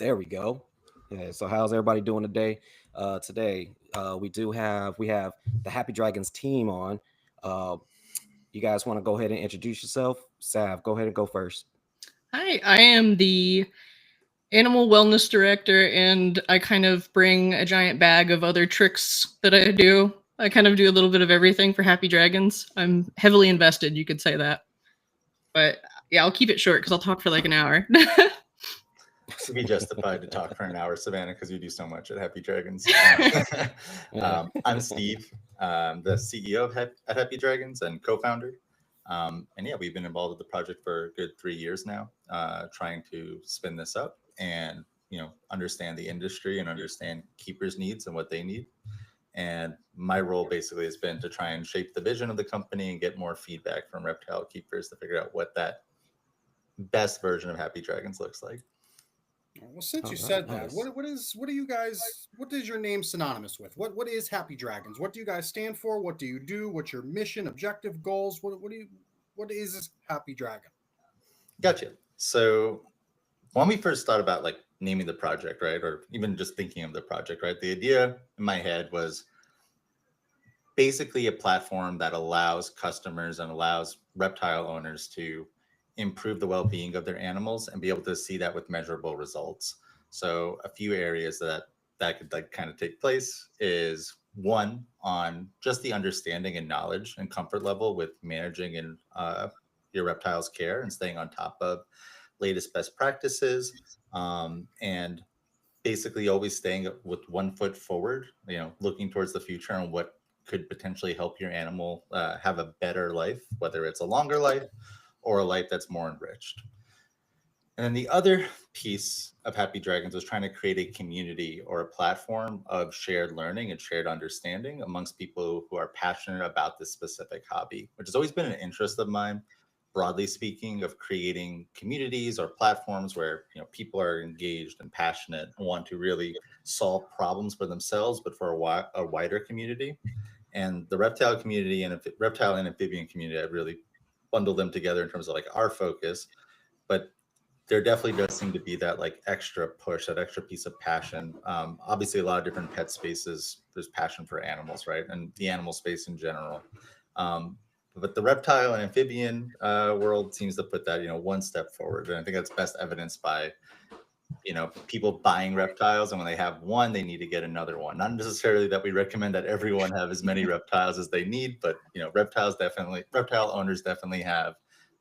There we go. Yeah. So how's everybody doing today? We have the Happy Dragons team on. Uh, you guys want to go ahead and introduce yourself? Sav, go ahead and go first. Hi, I am the animal wellness director, and I kind of bring a giant bag of other tricks that I do. I kind of do a little bit of everything for Happy Dragons. I'm heavily invested, you could say that. But yeah, I'll keep it short because I'll talk for like an hour. To be justified to talk for an hour, Savannah, because you do so much at Happy Dragons. Yeah. I'm Steve, the CEO of at Happy Dragons and co-founder. And yeah, we've been involved with the project for a good 3 years now, trying to spin this up and understand the industry and understand keepers' needs and what they need. And my role basically has been to try and shape the vision of the company and get more feedback from reptile keepers to figure out what that best version of Happy Dragons looks like. Well, since All you right, said that, nice. what do you guys what is your name synonymous with? What is Happy Dragons? What do you guys stand for? What do you do? What's your mission, objective, goals? What is this Happy Dragon? Gotcha. So when we first thought about like naming the project, right, or even just thinking of the project, right, the idea in my head was basically a platform that allows customers and allows reptile owners to improve the well-being of their animals and be able to see that with measurable results. So a few areas that could like kind of take place is one on just the understanding and knowledge and comfort level with managing and your reptile's care and staying on top of latest best practices, and basically always staying with 1 foot forward, looking towards the future and what could potentially help your animal have a better life, whether it's a longer life or a life that's more enriched. And then the other piece of Happy Dragons was trying to create a community or a platform of shared learning and shared understanding amongst people who are passionate about this specific hobby, which has always been an interest of mine, broadly speaking, of creating communities or platforms where people are engaged and passionate and want to really solve problems for themselves, but for a wider community. And the reptile community and reptile and amphibian community, I really bundle them together in terms of like our focus. But there definitely does seem to be that like extra push, that extra piece of passion. Obviously, a lot of different pet spaces, there's passion for animals, right? And the animal space in general. But the reptile and amphibian world seems to put that, 1 step forward. And I think that's best evidenced by, people buying reptiles. And when they have one, they need to get another one. Not necessarily that we recommend that everyone have as many reptiles as they need, but, reptile owners definitely have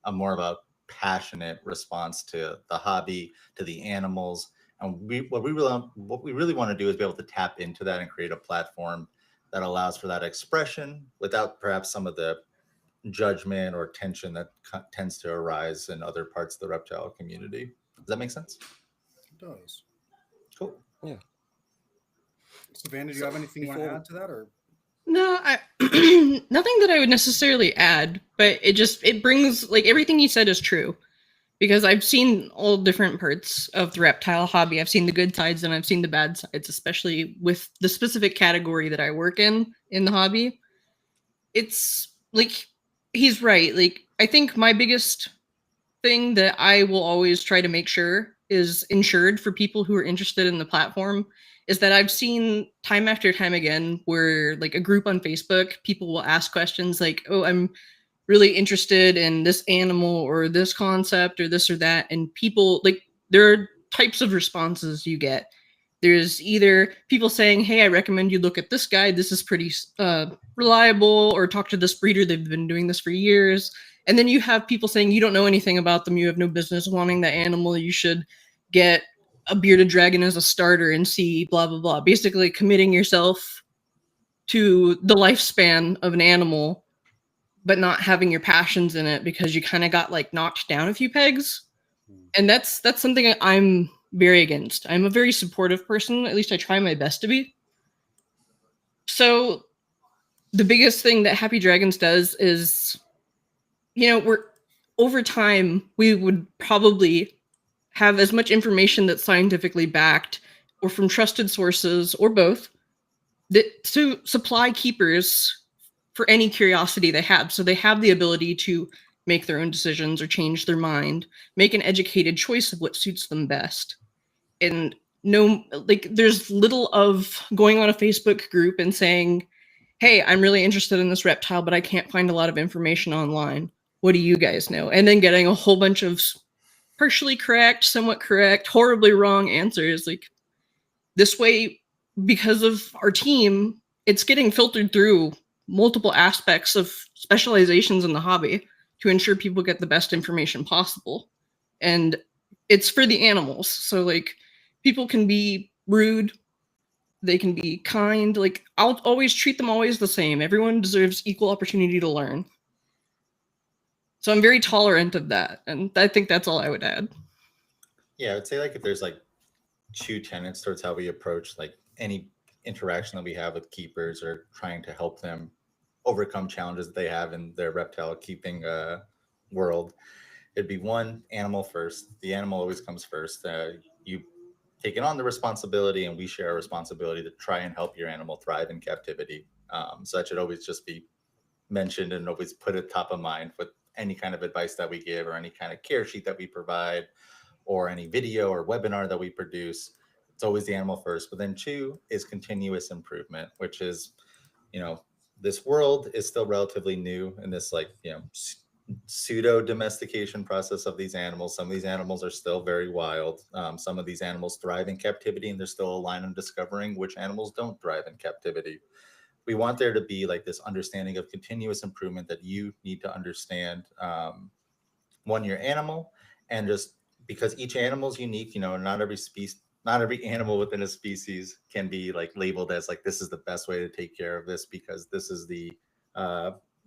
a more of a passionate response to the hobby, to the animals. And what we really want to do is be able to tap into that and create a platform that allows for that expression without perhaps some of the judgment or tension that tends to arise in other parts of the reptile community. Does that make sense? It does. Cool. Yeah. Savannah, do you So have anything you want to before add to that, or No, nothing that I would necessarily add, but it brings like everything you said is true because I've seen all different parts of the reptile hobby. I've seen the good sides and I've seen the bad sides, especially with the specific category that I work in the hobby. It's like he's right. Like I think my biggest thing that I will always try to make sure is insured for people who are interested in the platform is that I've seen time after time again where like a group on Facebook, people will ask questions like, "Oh, I'm really interested in this animal or this concept or this or that." And people like there are types of responses you get. There's either people saying, "Hey, I recommend you look at this guy. This is pretty reliable," or talk to this breeder. They've been doing this for years. And then you have people saying, "You don't know anything about them. You have no business wanting that animal. You should get a bearded dragon as a starter and see blah, blah, blah." Basically, committing yourself to the lifespan of an animal, but not having your passions in it because you kind of got like knocked down a few pegs. And that's something I'm very against. I'm a very supportive person. At least I try my best to be. So the biggest thing that Happy Dragons does is, we're over time we would probably have as much information that's scientifically backed or from trusted sources or both that to supply keepers for any curiosity they have. So they have the ability to make their own decisions or change their mind, make an educated choice of what suits them best. And no, like there's little of going on a Facebook group and saying, hey, I'm really interested in this reptile, but I can't find a lot of information online. What do you guys know? And then getting a whole bunch of partially correct, somewhat correct, horribly wrong answers. Like this way, because of our team, it's getting filtered through multiple aspects of specializations in the hobby to ensure people get the best information possible. And it's for the animals. So like people can be rude, they can be kind. Like I'll always treat them always the same. Everyone deserves equal opportunity to learn. So I'm very tolerant of that, and I think that's all I would add. Yeah, I would say like if there's like two tenets towards how we approach like any interaction that we have with keepers or trying to help them overcome challenges that they have in their reptile keeping world, it'd be one, animal first. The animal always comes first. You taking on the responsibility, and we share a responsibility to try and help your animal thrive in captivity. So that should always just be mentioned and always put it top of mind with any kind of advice that we give or any kind of care sheet that we provide or any video or webinar that we produce. It's always the animal first. But then two is continuous improvement, which is, this world is still relatively new in this like, pseudo domestication process of these animals. Some of these animals are still very wild. Some of these animals thrive in captivity, and there's still a line on discovering which animals don't thrive in captivity. We want there to be like this understanding of continuous improvement that you need to understand, one, your animal, and just because each animal is unique, not every animal within a species can be like labeled as like, this is the best way to take care of this because this is the,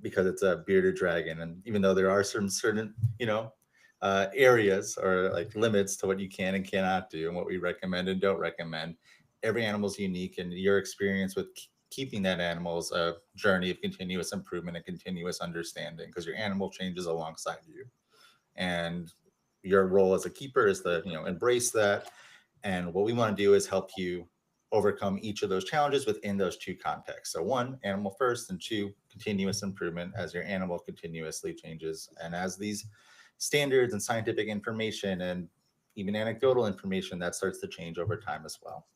because it's a bearded dragon. And even though there are certain, areas or like limits to what you can and cannot do and what we recommend and don't recommend, every animal is unique, and your experience with keeping that animal is a journey of continuous improvement and continuous understanding because your animal changes alongside you. And your role as a keeper is to, embrace that. And what we want to do is help you overcome each of those challenges within those two contexts. So one, animal first, and two, continuous improvement as your animal continuously changes. And as these standards and scientific information and even anecdotal information, that starts to change over time as well.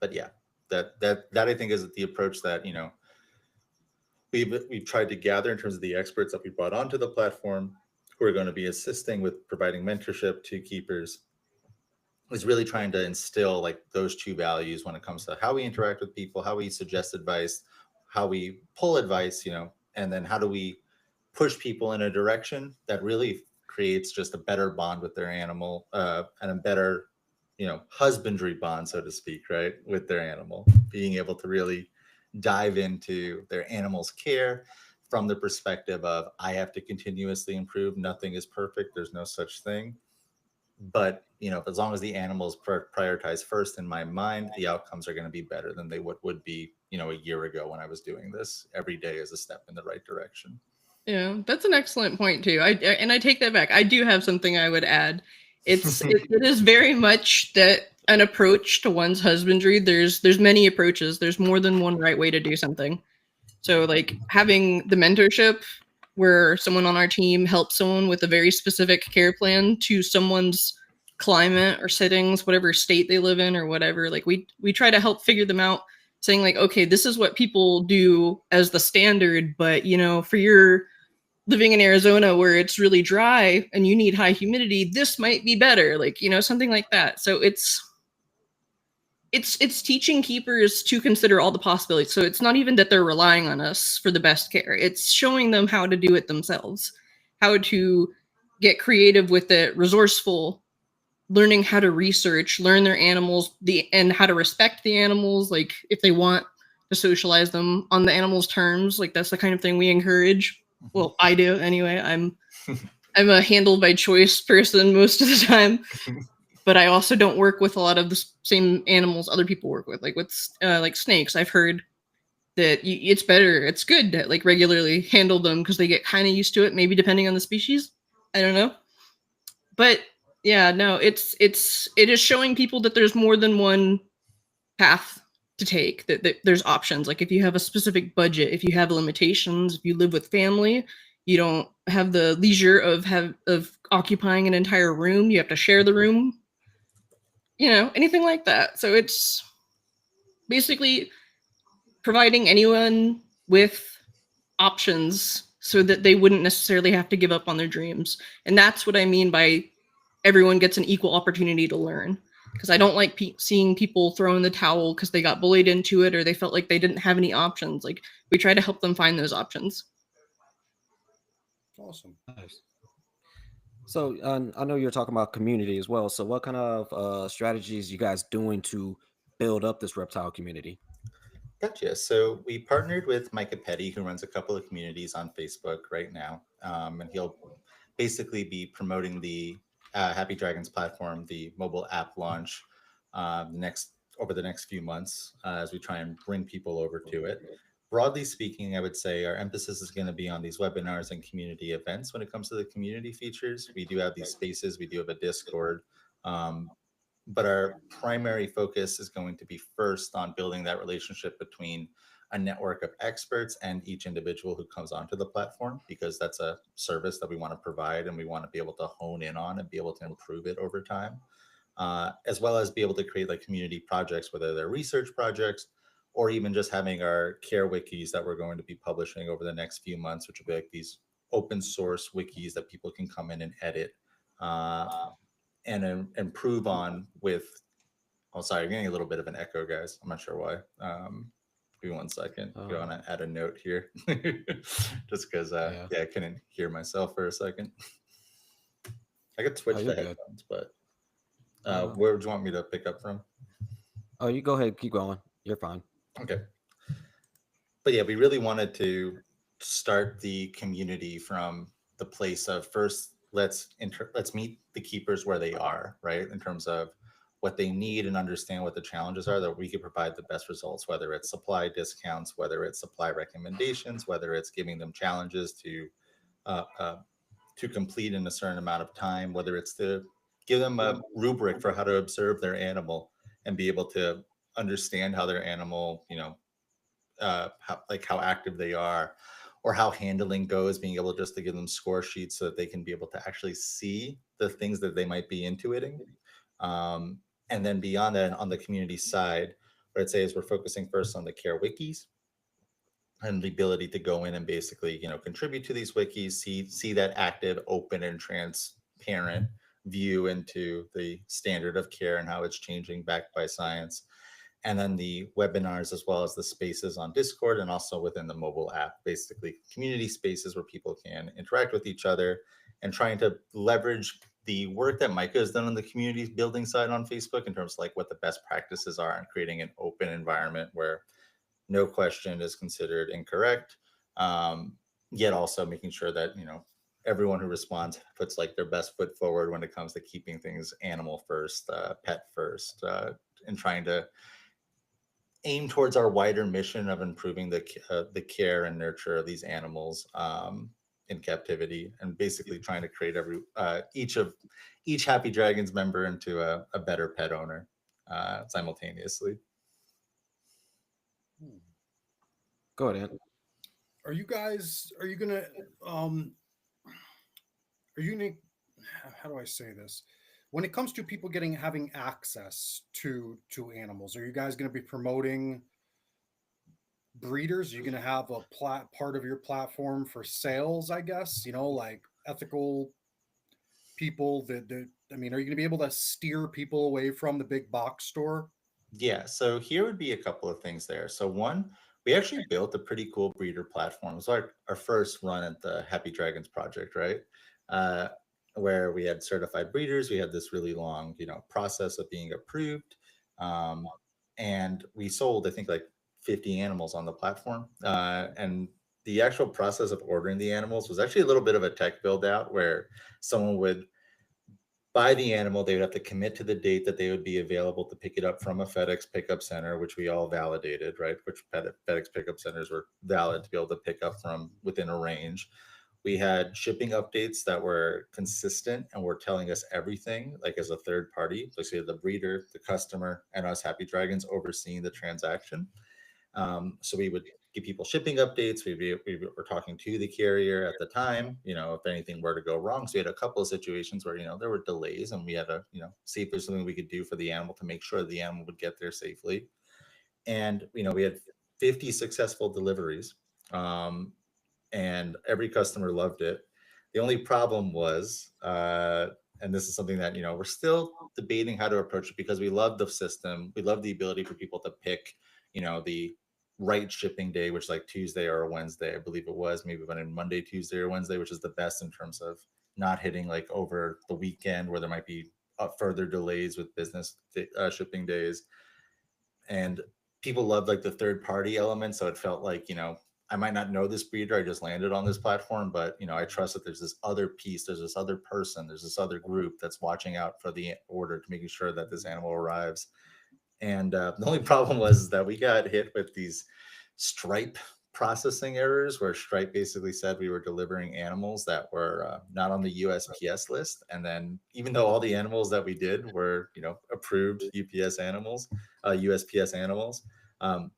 But yeah, that I think is the approach that, we've tried to gather in terms of the experts that we brought onto the platform who are going to be assisting with providing mentorship to keepers, is really trying to instill like those two values when it comes to how we interact with people, how we suggest advice, how we pull advice, and then how do we push people in a direction that really creates just a better bond with their animal, and a better, husbandry bond, so to speak, right, with their animal, being able to really dive into their animal's care from the perspective of, I have to continuously improve. Nothing is perfect. There's no such thing. But, as long as the animals prioritized first in my mind, the outcomes are going to be better than they would be, a year ago when I was doing this. Every day is a step in the right direction. Yeah, that's an excellent point too. I take that back. I do have something I would add. It is very much that an approach to one's husbandry. There's many approaches. There's more than one right way to do something. So like having the mentorship where someone on our team helps someone with a very specific care plan to someone's climate or settings, whatever state they live in or whatever. Like we try to help figure them out, saying like, okay, this is what people do as the standard, but for your living in Arizona where it's really dry and you need high humidity, this might be better, like, something like that. So it's teaching keepers to consider all the possibilities. So it's not even that they're relying on us for the best care. It's showing them how to do it themselves, how to get creative with it, resourceful, learning how to research, learn their animals, and how to respect the animals. Like if they want to socialize them on the animals' terms, like that's the kind of thing we encourage. Well, I do anyway. I'm a handled by choice person most of the time. But I also don't work with a lot of the same animals other people work with, like with like snakes. I've heard that it's good to like regularly handle them because they get kind of used to it, maybe depending on the species. I don't know. But yeah, no, it is showing people that there's more than one path to take, that there's options. Like if you have a specific budget, if you have limitations, if you live with family, you don't have the leisure of occupying an entire room, you have to share the room. anything like that. So it's basically providing anyone with options so that they wouldn't necessarily have to give up on their dreams. And that's what I mean by everyone gets an equal opportunity to learn. Because I don't like seeing people throw in the towel because they got bullied into it or they felt like they didn't have any options. Like, we try to help them find those options. Awesome. Nice. So I know you're talking about community as well. So what kind of strategies you guys doing to build up this reptile community? Gotcha. So we partnered with Micah Petty, who runs a couple of communities on Facebook right now, and he'll basically be promoting the Happy Dragons platform, the mobile app launch, next over the next few months as we try and bring people over to it. Broadly speaking, I would say our emphasis is going to be on these webinars and community events when it comes to the community features. We do have these spaces, we do have a Discord. Um, but our primary focus is going to be first on building that relationship between a network of experts and each individual who comes onto the platform, because that's a service that we want to provide and we want to be able to hone in on and be able to improve it over time, as well as be able to create like community projects, whether they're research projects or even just having our care wikis that we're going to be publishing over the next few months, which will be like these open source wikis that people can come in and edit, uh, and improve on with. Oh, sorry, I'm getting a little bit of an echo, guys. I'm not sure why. Give me 1 second. Go on and add a note here, just because Yeah. yeah, I couldn't hear myself for a second. I could switch you're the good. headphones, but Uh, where would you want me to pick up from? oh, you go ahead, keep going. You're fine. Okay. But yeah, we really wanted to start the community from the place of first let's meet the keepers where they are, right? In terms of what they need and understand what the challenges are, that we could provide the best results, whether it's supply discounts, whether it's supply recommendations, whether it's giving them challenges uh, uh, to complete in a certain amount of time, whether it's to give them a rubric for how to observe their animal and be able to understand how their animal, how active they are or how handling goes, being able just to give them score sheets so that they can be able to actually see the things that they might be intuiting. And then beyond that, on the community side, what I'd say is we're focusing first on the care wikis and the ability to go in and basically, contribute to these wikis, see that active, open, and transparent view into the standard of care and how it's changing backed by science. And then the webinars, as well as the spaces on Discord and also within the mobile app, basically community spaces where people can interact with each other and trying to leverage the work that Micah has done on the community building side on Facebook in terms of like what the best practices are and creating an open environment where no question is considered incorrect, yet also making sure that everyone who responds puts like their best foot forward when it comes to keeping things animal first, pet first, and trying to aim towards our wider mission of improving the care and nurture of these animals in captivity, and basically trying to create each Happy Dragons member into a better pet owner simultaneously. Go ahead. Are you guys? Are you gonna? Are you gonna? How do I say this? When it comes to people having access to animals, are you guys going to be promoting breeders? Are you going to have a part of your platform for sales? I guess like ethical people. I mean, are you going to be able to steer people away from the big box store? Yeah, so here would be a couple of things there. So one, we actually built a pretty cool breeder platform. It was our first run at the Happy Dragons project, right? Uh, where we had certified breeders. We had this really long, process of being approved. Um, and we sold, I think, like 50 animals on the platform. And the actual process of ordering the animals was actually a little bit of a tech build out where someone would buy the animal, they would have to commit to the date that they would be available to pick it up from a FedEx pickup center, which we all validated, right? Which FedEx pickup centers were valid to be able to pick up from within a range. We had shipping updates that were consistent and were telling us everything, like as a third party. So we had the breeder, the customer, and us Happy Dragons overseeing the transaction. So we would give people shipping updates. We were talking to the carrier at the time, if anything were to go wrong. So we had a couple of situations where, there were delays, and we had to, see if there's something we could do for the animal to make sure the animal would get there safely. And, we had 50 successful deliveries. And every customer loved it. The only problem was, and this is something that we're still debating how to approach it, because we love the system. We love the ability for people to pick, the right shipping day, which is like Tuesday or Wednesday, I believe it was. Maybe went in Monday, Tuesday, or Wednesday, which is the best in terms of not hitting like over the weekend where there might be further delays with business shipping days. And people love like the third party element, so it felt like I might not know this breeder, I just landed on this platform, but I trust that there's this other piece, there's this other person, there's this other group that's watching out for the order to making sure that this animal arrives. And the only problem was that we got hit with these Stripe processing errors, where Stripe basically said we were delivering animals that were not on the USPS list. And then, even though all the animals that we did were, approved USPS animals, um,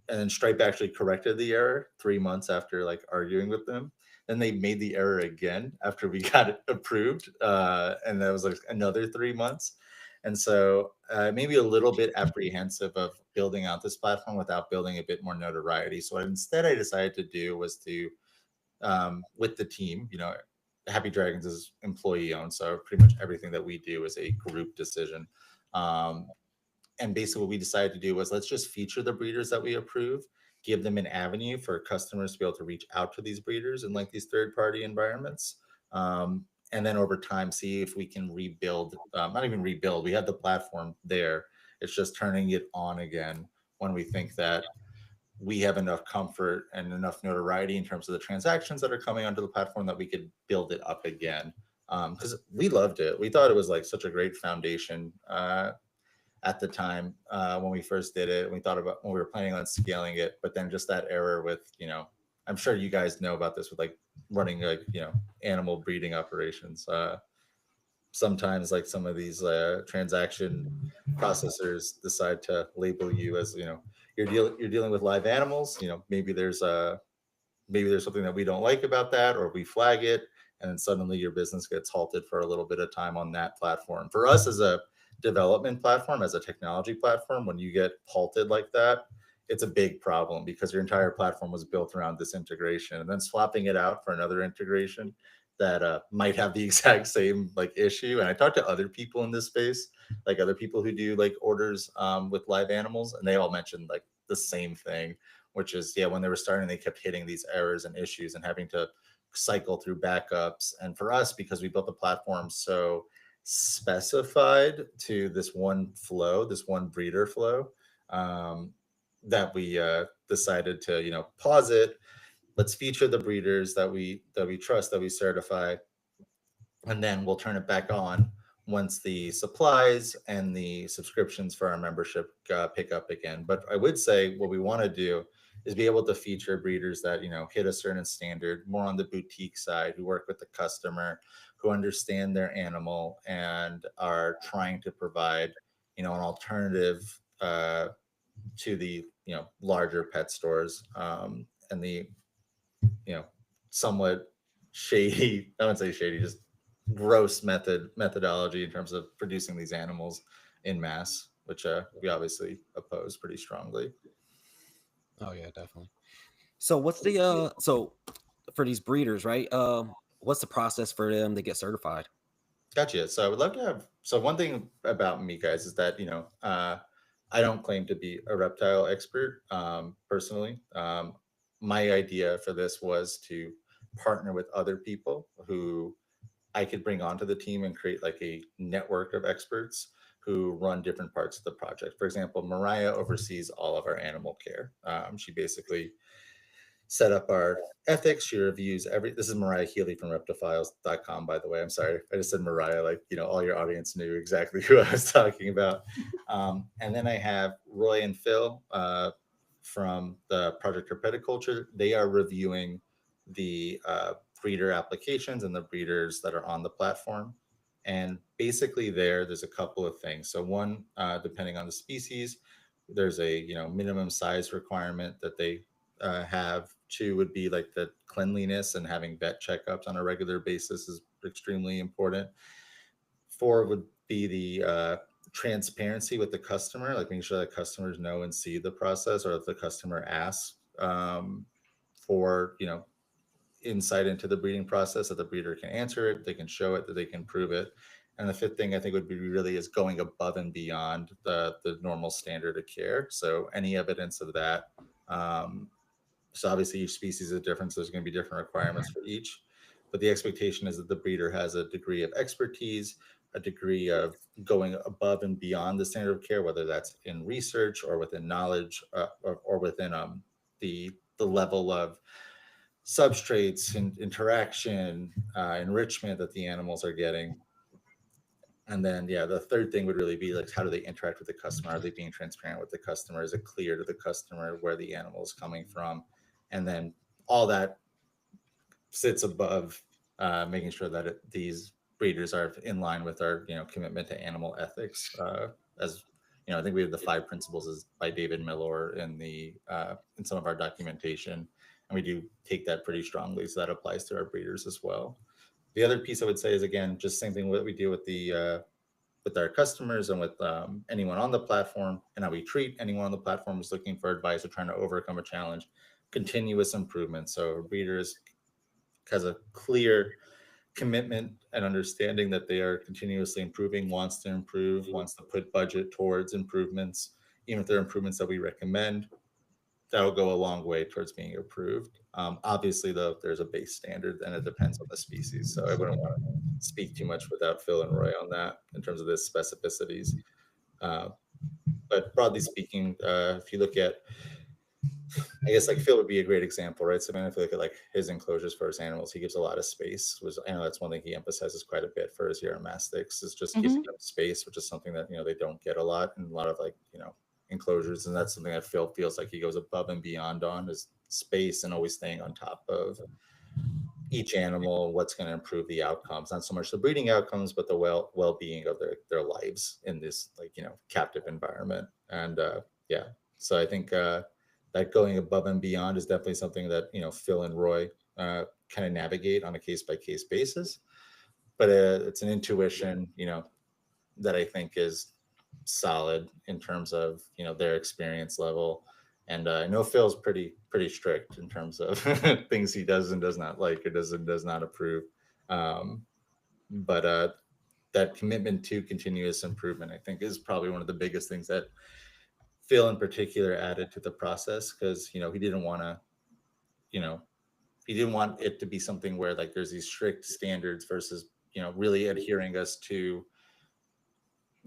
and then Stripe actually corrected the error 3 months after like arguing with them. Then they made the error again after we got it approved, and that was like another 3 months. And so maybe a little bit apprehensive of building out this platform without building a bit more notoriety. So what instead I decided to do was to, with the team, Happy Dragons is employee owned, so pretty much everything that we do is a group decision. Um, and basically what we decided to do was, let's just feature the breeders that we approve, give them an avenue for customers to be able to reach out to these breeders in like these third party environments. And then over time, see if we can rebuild, not even rebuild, we have the platform there. It's just turning it on again when we think that we have enough comfort and enough notoriety in terms of the transactions that are coming onto the platform that we could build it up again. Because we loved it. We thought it was like such a great foundation. At the time when we first did it. We thought about when we were planning on scaling it, but then just that error with, I'm sure you guys know about this with like running like, animal breeding operations. Sometimes like some of these transaction processors decide to label you as, you're dealing with live animals. Maybe there's something that we don't like about that, or we flag it, and then suddenly your business gets halted for a little bit of time on that platform. For us as a development platform, as a technology platform, when you get halted like that, it's a big problem, because your entire platform was built around this integration, and then swapping it out for another integration that might have the exact same like issue. And I talked to other people in this space, like other people who do like orders with live animals, and they all mentioned like the same thing, which is, yeah, when they were starting, they kept hitting these errors and issues and having to cycle through backups. And for us, because we built the platform so specified to this one flow, this one breeder flow, that we decided to, pause it. Let's feature the breeders that we trust, that we certify, and then we'll turn it back on once the supplies and the subscriptions for our membership pick up again. But I would say what we want to do is be able to feature breeders that hit a certain standard, more on the boutique side, who work with the customer, who understand their animal, and are trying to provide an alternative to the larger pet stores, and the you know somewhat shady, I wouldn't say shady, just gross methodology in terms of producing these animals in mass, which we obviously oppose pretty strongly. Oh yeah, definitely. So what's the so for these breeders, right? What's the process for them to get certified? Gotcha. So I would love to have. So one thing about me, guys, is that I don't claim to be a reptile expert personally. My idea for this was to partner with other people who I could bring onto the team and create like a network of experts who run different parts of the project. For example, Mariah oversees all of our animal care. She basically set up our ethics. She reviews this is Mariah Healy from reptiles.com, by the way. I'm sorry. I just said Mariah, like, all your audience knew exactly who I was talking about. And then I have Roy and Phil from the Project Herpeticulture. They are reviewing the breeder applications and the breeders that are on the platform. And basically there's a couple of things. So one, depending on the species, there's a minimum size requirement that they have. Two would be like the cleanliness, and having vet checkups on a regular basis is extremely important. Four would be the transparency with the customer, like making sure that customers know and see the process, or if the customer asks for, insight into the breeding process, that the breeder can answer it, they can show it, that they can prove it. And the fifth thing I think would be really is going above and beyond the normal standard of care. So any evidence of that. So obviously each species is different, so there's going to be different requirements for each. But the expectation is that the breeder has a degree of expertise, a degree of going above and beyond the standard of care, whether that's in research or within knowledge, or within the level of substrates and interaction, enrichment that the animals are getting. And then, yeah, the third thing would really be like, how do they interact with the customer? Are they being transparent with the customer? Is it clear to the customer where the animal is coming from? And then all that sits above making sure that these breeders are in line with our, commitment to animal ethics. As I think we have the 5 principles is by David Miller in some of our documentation, and we do take that pretty strongly. So that applies to our breeders as well. The other piece I would say is, again, just same thing what we do with our customers and with anyone on the platform, and how we treat anyone on the platform who's looking for advice or trying to overcome a challenge. Continuous improvement. So breeders has a clear commitment and understanding that they are continuously improving, wants to improve, wants to put budget towards improvements, even if they're improvements that we recommend. That'll go a long way towards being approved. Obviously, though, there's a base standard, and it depends on the species. So I wouldn't want to speak too much without Phil and Roy on that in terms of the specificities. But broadly speaking, if you look at, I guess like Phil would be a great example, right? So if you look at like his enclosures for his animals, he gives a lot of space. I know that's one thing he emphasizes quite a bit for his Uromastics, is just giving them space, which is something that they don't get a lot in a lot of like enclosures, and that's something that Phil feels like he goes above and beyond on, is space and always staying on top of each animal, what's going to improve the outcomes, not so much the breeding outcomes, but the well-being of their lives in this captive environment. And yeah, so I think that going above and beyond is definitely something that Phil and Roy kind of navigate on a case-by-case basis. But it's an intuition that I think is solid in terms of their experience level. And I know Phil's pretty strict in terms of things he does and does not like, or does not approve. But that commitment to continuous improvement, I think, is probably one of the biggest things that Phil in particular added to the process, because he didn't want to, he didn't want it to be something where like there's these strict standards versus really adhering us to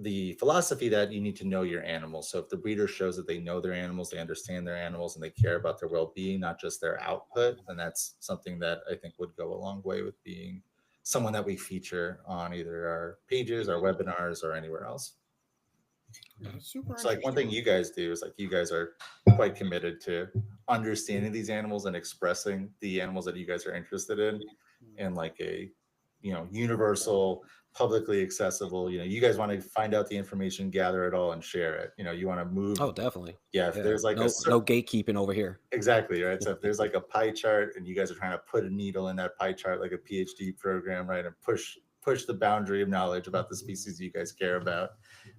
the philosophy that you need to know your animals. So if the breeder shows that they know their animals, they understand their animals, and they care about their well-being, not just their output, then that's something that I think would go a long way with being someone that we feature on either our pages, our webinars, or anywhere else. Super. So like one thing you guys do is like you guys are quite committed to understanding these animals and expressing the animals that you guys are interested in like a universal, publicly accessible. You guys want to find out the information, gather it all, and share it. You want to move. Oh, definitely. Yeah, if there's like no gatekeeping over here. Exactly, right. So if there's like a pie chart and you guys are trying to put a needle in that pie chart like a PhD program, right, and push the boundary of knowledge about the species you guys care about,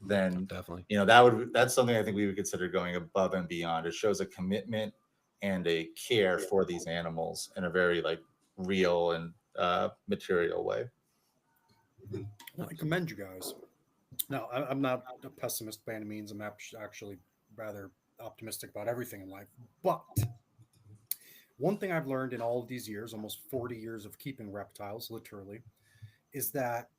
then definitely that's something I think we would consider going above and beyond. It shows a commitment and a care for these animals in a very like real and material way. Well, I commend you guys. Now, I'm not a pessimist by any means. I'm actually rather optimistic about everything in life. But one thing I've learned in all of these years, almost 40 years of keeping reptiles, literally, is that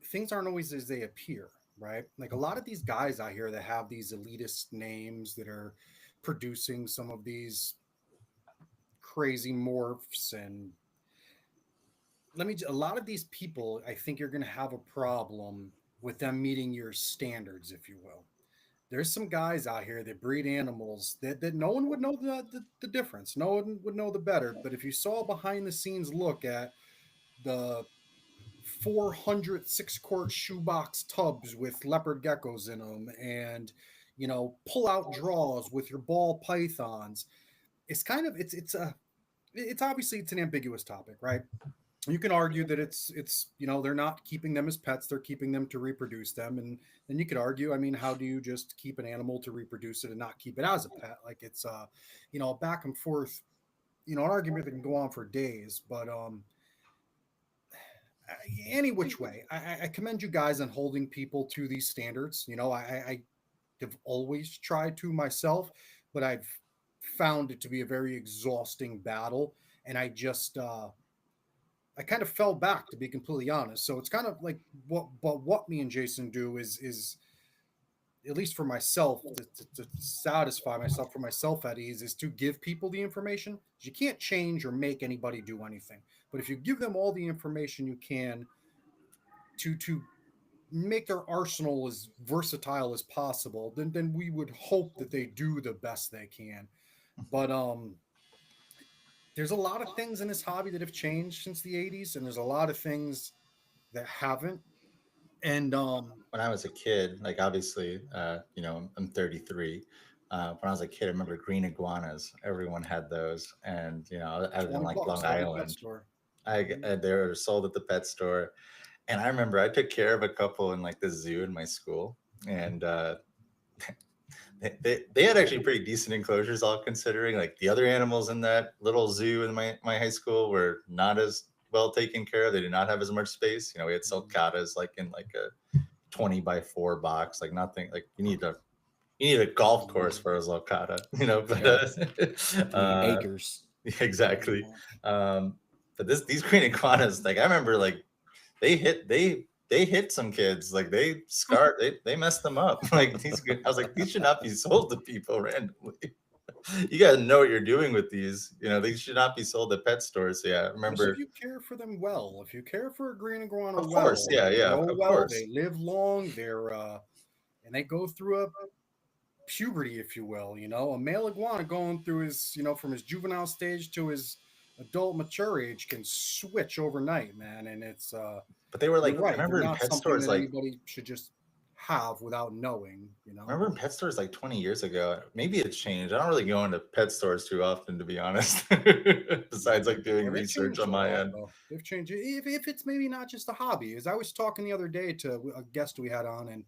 things aren't always as they appear, right? Like a lot of these guys out here that have these elitist names that are producing some of these crazy morphs, and a lot of these people, I think you're going to have a problem with them meeting your standards, if you will. There's some guys out here that breed animals that no one would know the difference. No one would know the better. But if you saw a behind the scenes look at the 400 6-quart shoebox tubs with leopard geckos in them, and pull out draws with your ball pythons, it's kind of it's obviously it's an ambiguous topic, right? You can argue that it's they're not keeping them as pets, they're keeping them to reproduce them. And then you could argue, I mean, how do you just keep an animal to reproduce it and not keep it as a pet? Like it's back and forth, an argument that can go on for days. But any which way, I commend you guys on holding people to these standards. I have always tried to myself, but I've found it to be a very exhausting battle. And I kind of fell back, to be completely honest. So it's kind of like what me and Jason do is at least for myself, to satisfy myself, for myself at ease, is to give people the information. You can't change or make anybody do anything, but if you give them all the information you can to make their arsenal as versatile as possible, then we would hope that they do the best they can. But there's a lot of things in this hobby that have changed since the 80s, and there's a lot of things that haven't. And When I was a kid, like obviously, I'm 33. When I was a kid, I remember green iguanas. Everyone had those, and I was in 20 like bucks Long at every pet Island. store. They were sold at the pet store, and I remember I took care of a couple in like the zoo in my school, and they had actually pretty decent enclosures, all considering. Like the other animals in that little zoo in my high school were not as well taken care of. They did not have as much space. We had sulcatas like in like a 20 by 4 box, like nothing. Like you need a golf course for a sulcata, but Yeah, you need uh, acres. exactly. But these green iguanas, like I remember, like they hit some kids, like they messed them up. Like I was like, these should not be sold to people randomly. You guys know what you're doing with these. They should not be sold at pet stores. So, yeah, I Just if remember. you care for them well, if you care for a green iguana Of course, well, yeah, they yeah, grow of well, course. they live long, and they go through a puberty, if you will. A male iguana going through his, from his juvenile stage to his adult mature age can switch overnight, man. And But they were you're like, I right, they're remember in not pet something stores, that like anybody should just have without knowing. remember in pet stores like 20 years ago. Maybe it's changed. I don't really go into pet stores too often, to be honest. Besides like doing Well, they've research changed on a my lot, end. though. They've changed. If it's maybe not just a hobby, as I was talking the other day to a guest we had on, and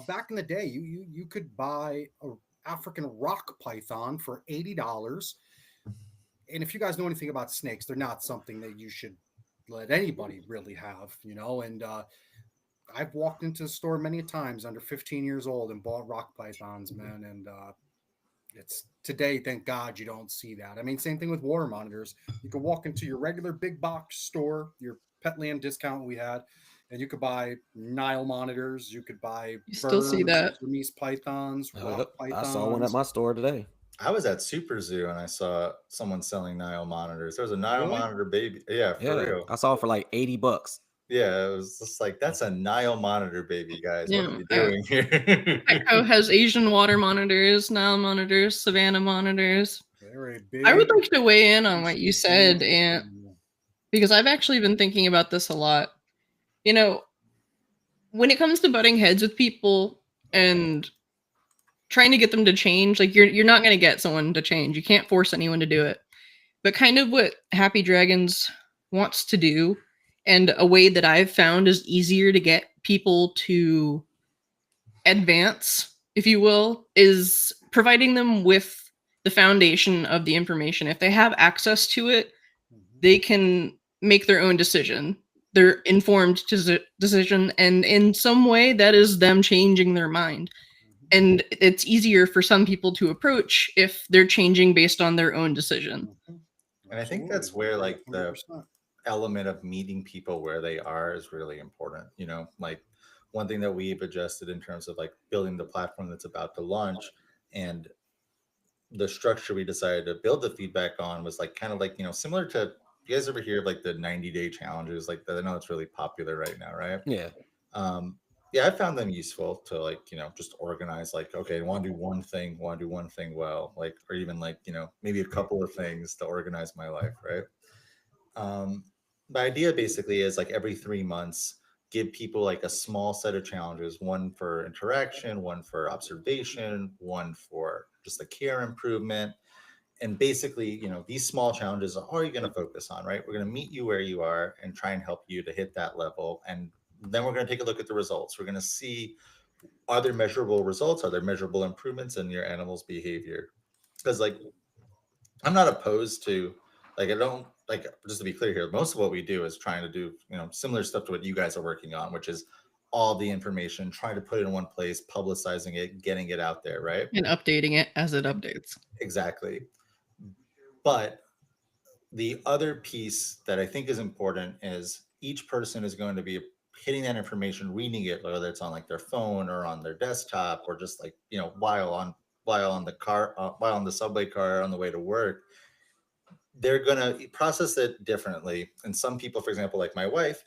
back in the day, you could buy a African rock python for $80. And if you guys know anything about snakes, they're not something that you should let anybody really have. And I've walked into the store many times under 15 years old and bought rock pythons, man. And it's today, thank God you don't see that. I mean, same thing with water monitors. You can walk into your regular big box store, your Petland discount we had, and you could buy Nile monitors, you could buy You still see birds, that. Burmese pythons, Oh, rock yep. I saw one at pythons. my store today. I was at Super Zoo and I saw someone selling Nile monitors. There was a Nile Really? monitor baby. Yeah, for Yeah, real. I saw it for like $80. Yeah, it was just like, that's a Nile monitor baby, guys. What are Yeah. you doing here? Petco has Asian water monitors, Nile monitors, Savannah monitors. They're a I would big like to weigh in on what you said, beautiful and animal. because I've actually been thinking about this a lot. You know, when it comes to butting heads with people and trying to get them to change, like you're not going to get someone to change. You can't force anyone to do it. But kind of what Happy Dragons wants to do, and a way that I've found is easier to get people to advance, if you will, is providing them with the foundation of the information. If they have access to it, Mhm, they can make their own decision. Their informed decision, and in some way, that is them changing their mind. mhm, And it's easier for some people to approach if they're changing based on their own decision. mhm. And I think Absolutely, that's I where agree like the 100%. element of meeting people where they are is really important. Like one thing that we've adjusted in terms of like building the platform that's about to launch, and the structure we decided to build the feedback on was like kind of like, similar to, you guys ever hear of like the 90-day challenges, like that? I know it's really popular right now, right? Yeah. um yeah, I found them useful to like, just organize, like, okay, I want to do one thing, well, like, or even like, maybe a couple of things to organize my life, right? um the idea basically is like every 3 months, give people like a small set of challenges, one for interaction, one for observation, one for just the care improvement. And basically, these small challenges are all you're going to focus on, right? We're going to meet you where you are and try and help you to hit that level. And then we're going to take a look at the results. We're going to see, are there measurable results? Are there measurable improvements in your animal's behavior? Because like, I'm not opposed to, like, I don't like, just to be clear here, most of what we do is trying to do, similar stuff to what you guys are working on, which is all the information, trying to put it in one place, publicizing it, getting it out there, right? And updating it as it updates. Exactly. But the other piece that I think is important is each person is going to be hitting that information, reading it, whether it's on like their phone or on their desktop, or just like, while on the car, while on the subway car on the way to work. They're going to process it differently. And some people, for example, like my wife,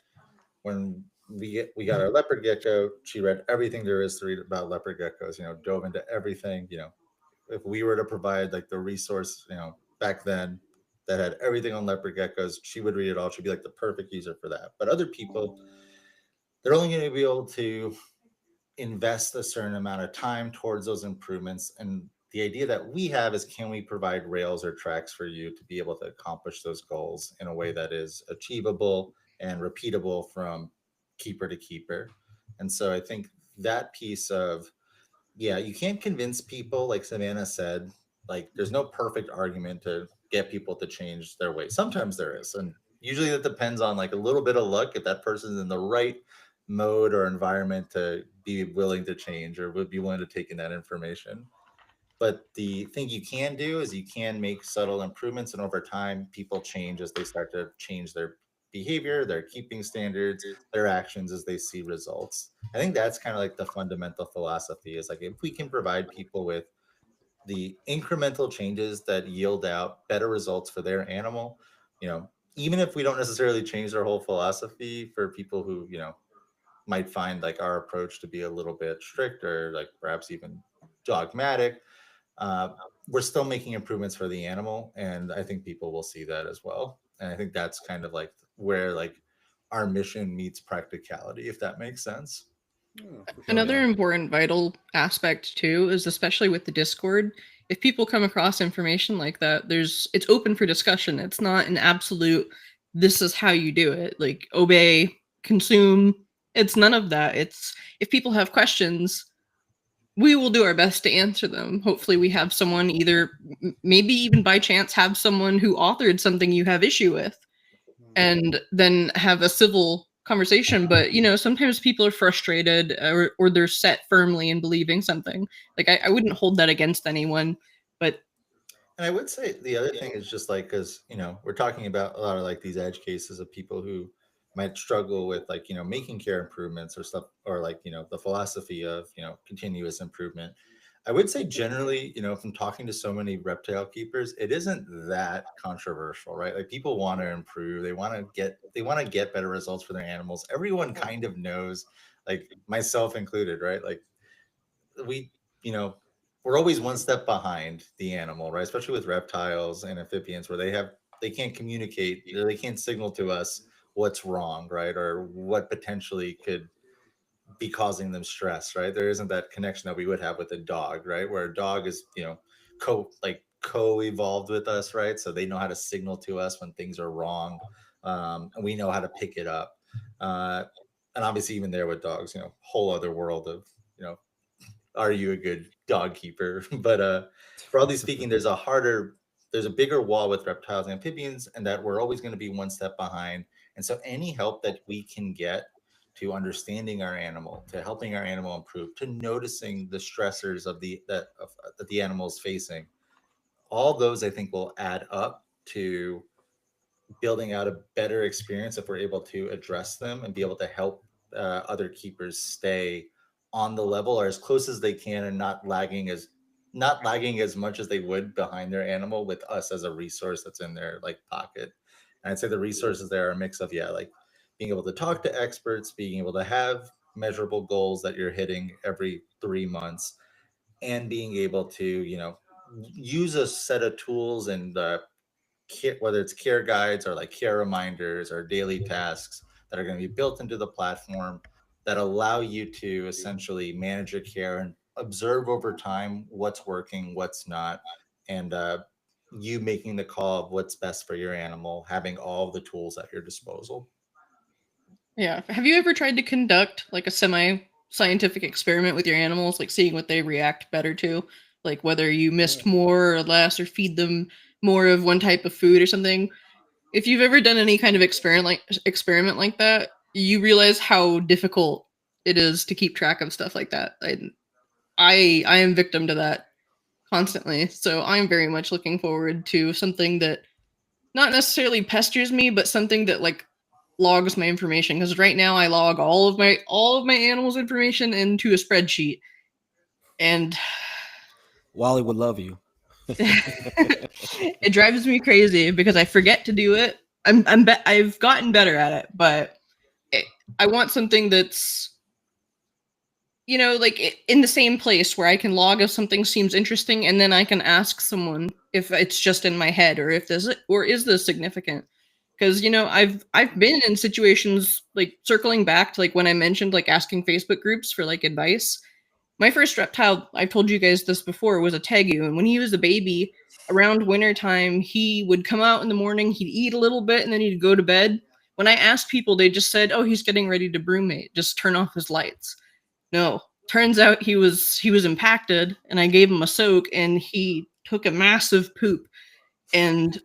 when we got our leopard gecko, she read everything there is to read about leopard geckos, dove into everything. If we were to provide like the resource, back then, that had everything on leopard geckos, she would read it all. She'd be like the perfect user for that. But other people, they're only going to be able to invest a certain amount of time towards those improvements. And the idea that we have is, can we provide rails or tracks for you to be able to accomplish those goals in a way that is achievable and repeatable from keeper to keeper? And so I think that piece of, yeah, you can't convince people, like Savannah said, like there's no perfect argument to get people to change their ways. Sometimes there is. And usually that depends on like a little bit of luck, if that person's in the right mode or environment to be willing to change or would be willing to take in that information. But the thing you can do is you can make subtle improvements, and over time people change as they start to change their behavior, their keeping standards, their actions as they see results. I think that's kind of like the fundamental philosophy, is like, if we can provide people with the incremental changes that yield out better results for their animal, even if we don't necessarily change their whole philosophy, for people who, might find like our approach to be a little bit stricter, like perhaps even dogmatic, uh, we're still making improvements for the animal. And I think people will see that as well. And I think that's kind of like where like our mission meets practicality, if that makes sense. Yeah, for sure. Another Yeah. important vital aspect too is, especially with the Discord, if people come across information like that, it's open for discussion. It's not an absolute, this is how you do it, like obey, consume. It's none of that. It's, if people have questions, we will do our best to answer them. Hopefully we have someone, either maybe even by chance have someone who authored something you have issue with, and then have a civil conversation. But sometimes people are frustrated, or they're set firmly in believing something. Like, I wouldn't hold that against anyone, but And I would say the other thing is just like, because, we're talking about a lot of like these edge cases of people who might struggle with like, making care improvements or stuff, or like, the philosophy of, continuous improvement. I would say generally, from talking to so many reptile keepers, it isn't that controversial, right? Like, people want to improve, they want to get better results for their animals. Everyone kind of knows, like myself included, right? Like, we, you know, we're always one step behind the animal, right? Especially with reptiles and amphibians, where they can't communicate, they can't signal to us what's wrong, right? Or what potentially could be causing them stress, right? There isn't that connection that we would have with a dog, right? Where a dog is, co-evolved with us, right? So they know how to signal to us when things are wrong, and we know how to pick it up. Uh, and obviously, even there with dogs, whole other world of, you know, are you a good dog keeper? But broadly speaking, there's a bigger wall with reptiles and amphibians, and that we're always going to be one step behind. And so any help that we can get to understanding our animal, to helping our animal improve, to noticing the stressors that the animal is facing, all those I think will add up to building out a better experience if we're able to address them and be able to help other keepers stay on the level or as close as they can, and not lagging as much as they would behind their animal, with us as a resource that's in their like pocket. And I'd say the resources there are a mix of, yeah, like being able to talk to experts, being able to have measurable goals that you're hitting every 3 months, and being able to, use a set of tools and whether it's care guides or like care reminders or daily tasks that are going to be built into the platform, that allow you to essentially manage your care and observe over time what's working, what's not, and you making the call of what's best for your animal, having all the tools at your disposal. Yeah. Have you ever tried to conduct like a semi-scientific experiment with your animals, like seeing what they react better to, like whether you Yeah. missed more or less, or feed them more of one type of food or something? If you've ever done any kind of experiment like that, you realize how difficult it is to keep track of stuff like that. I am victim to that constantly. So I'm very much looking forward to something that not necessarily pesters me, but something that like logs my information. Because right now I log all of my animals' information into a spreadsheet, and Wally would love you. it drives me crazy because I forget to do it. I've gotten better at it, but it, I want something that's, like in the same place where I can log if something seems interesting, and then I can ask someone if it's just in my head, or if this or is this significant. Because I've been in situations, like circling back to like when I mentioned like asking Facebook groups for like advice. My first reptile, I've told you guys this before, was a tegu, and when he was a baby, around winter time, he would come out in the morning, he'd eat a little bit, and then he'd go to bed. When I asked people, they just said, "Oh, he's getting ready to brumate. Just turn off his lights." No, turns out he was impacted, and I gave him a soak, and he took a massive poop and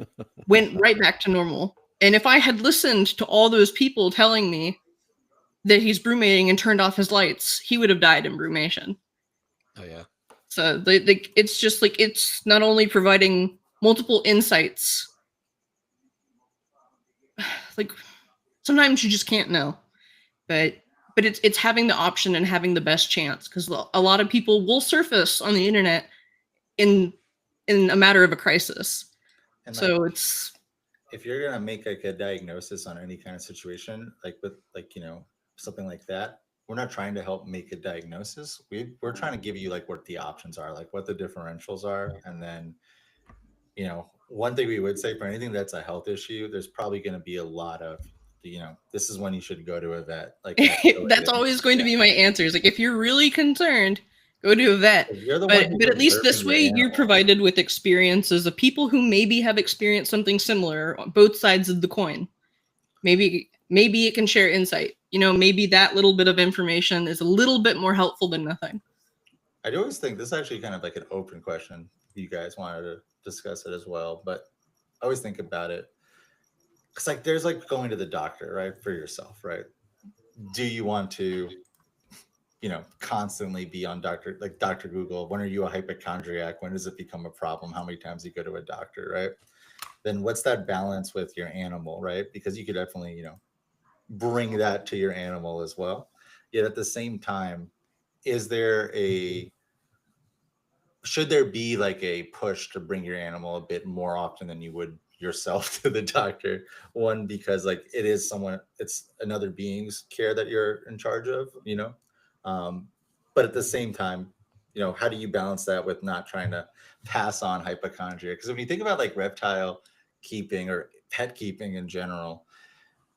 went right back to normal. And if I had listened to all those people telling me that he's brumating and turned off his lights, he would have died in brumation. Oh yeah. So it's just like it's not only providing multiple insights, like sometimes you just can't know, but it's having the option and having the best chance, because a lot of people will surface on the internet in a matter of a crisis. And like, So it's if you're gonna make like a diagnosis on any kind of situation, like with like something like that, we're not trying to help make a diagnosis. We're trying to give you like what the options are, like what the differentials are, and then one thing we would say for anything that's a health issue, there's probably going to be a lot of this is when you should go to a vet, like that's escalating. always going to Yeah, be my answer. Is like, if you're really concerned, go to a vet. 'cause you're the one But who's at least observing this your way, you're animal. provided with experiences of people who maybe have experienced something similar on both sides of the coin. Maybe it can share insight. Maybe that little bit of information is a little bit more helpful than nothing. I always think this is actually kind of like an open question. If you guys wanted to discuss it as well, but I always think about it. It's like there's like going to the doctor, right, for yourself, right? Do you want to constantly be on Dr. Google? When are you a hypochondriac? When does it become a problem? How many times you go to a doctor, right? Then what's that balance with your animal, right? Because you could definitely, bring that to your animal as well. Yet at the same time, is there a should there be like a push to bring your animal a bit more often than you would yourself to the doctor? One, because like it's another being's care that you're in charge of, um, but at the same time, how do you balance that with not trying to pass on hypochondria? Because when you think about like reptile keeping or pet keeping in general,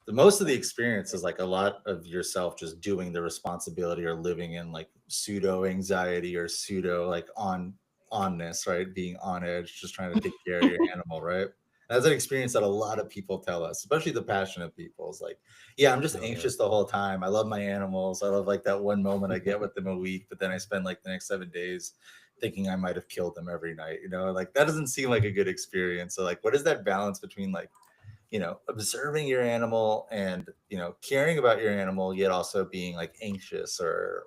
the most of the experience is like a lot of yourself just doing the responsibility or living in like pseudo anxiety or pseudo like onness, right? Being on edge, just trying to take care of your animal, right? That's an experience that a lot of people tell us, especially the passionate people. It's like, yeah, I'm just Oh yeah. anxious the whole time. I love my animals. I love like that one moment I get with them a week, but then I spend like the next 7 days thinking I might have killed them every night. Like that doesn't seem like a good experience. So like, what is that balance between like observing your animal and caring about your animal, yet also being like anxious or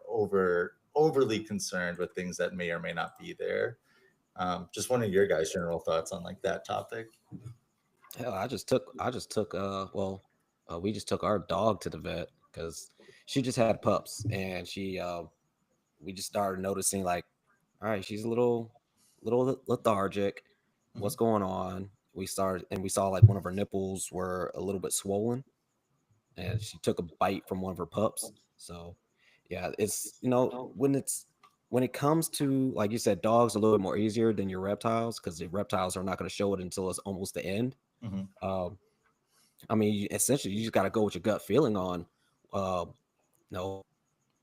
overly concerned with things that may or may not be there? Just one of your guys' general thoughts on like that topic. Hell, we just took our dog to the vet because she just had pups, and we just started noticing like, all right, she's a little lethargic. Mhm. What's going on? We saw like one of her nipples were a little bit swollen, and she took a bite from one of her pups. So yeah, it's when it comes to, like you said, dogs are a little bit more easier than your reptiles, because the reptiles are not going to show it until it's almost the end. Mhm. um I mean, essentially you just got to go with your gut feeling on, uh you know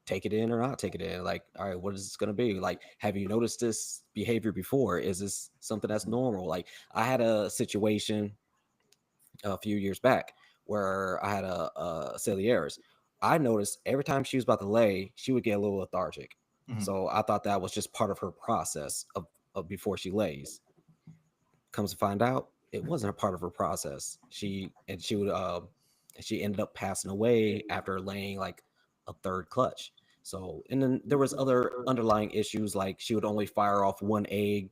take it in or not take it in. Like, all right, what is this going to be? Like, have you noticed this behavior before? Is this something that's normal? Like, I had a situation a few years back where I had a Celieres. I noticed every time she was about to lay, she would get a little lethargic. Mhm. So I thought that was just part of her process of before she lays. Comes to find out, it wasn't a part of her process. She ended up passing away after laying like a third clutch. So, and then there was other underlying issues, like she would only fire off one egg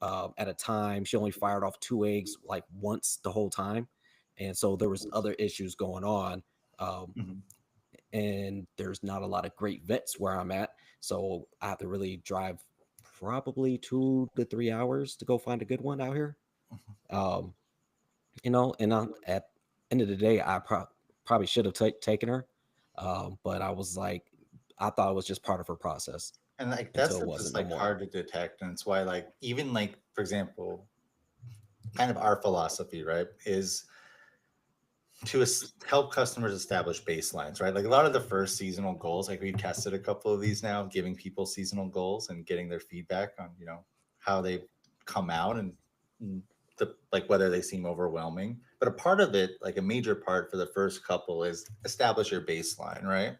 at a time. She only fired off two eggs like once the whole time, and so there was other issues going on. Um, Mhm. and there's not a lot of great vets where I'm at, so I have to really drive probably 2 to 3 hours to go find a good one out here. Um, and at end of the day, I probably should have taken her, but I was like, I thought it was just part of her process And like that until it stuff is wasn't no like more. hard to detect, and it's why like even like for example, kind of our philosophy, right, is to help customers establish baselines, right? Like a lot of the first seasonal goals, like we've tested a couple of these now, giving people seasonal goals and getting their feedback on, how they come out and the like whether they seem overwhelming. But a part of it, like a major part for the first couple, is establish your baseline, right?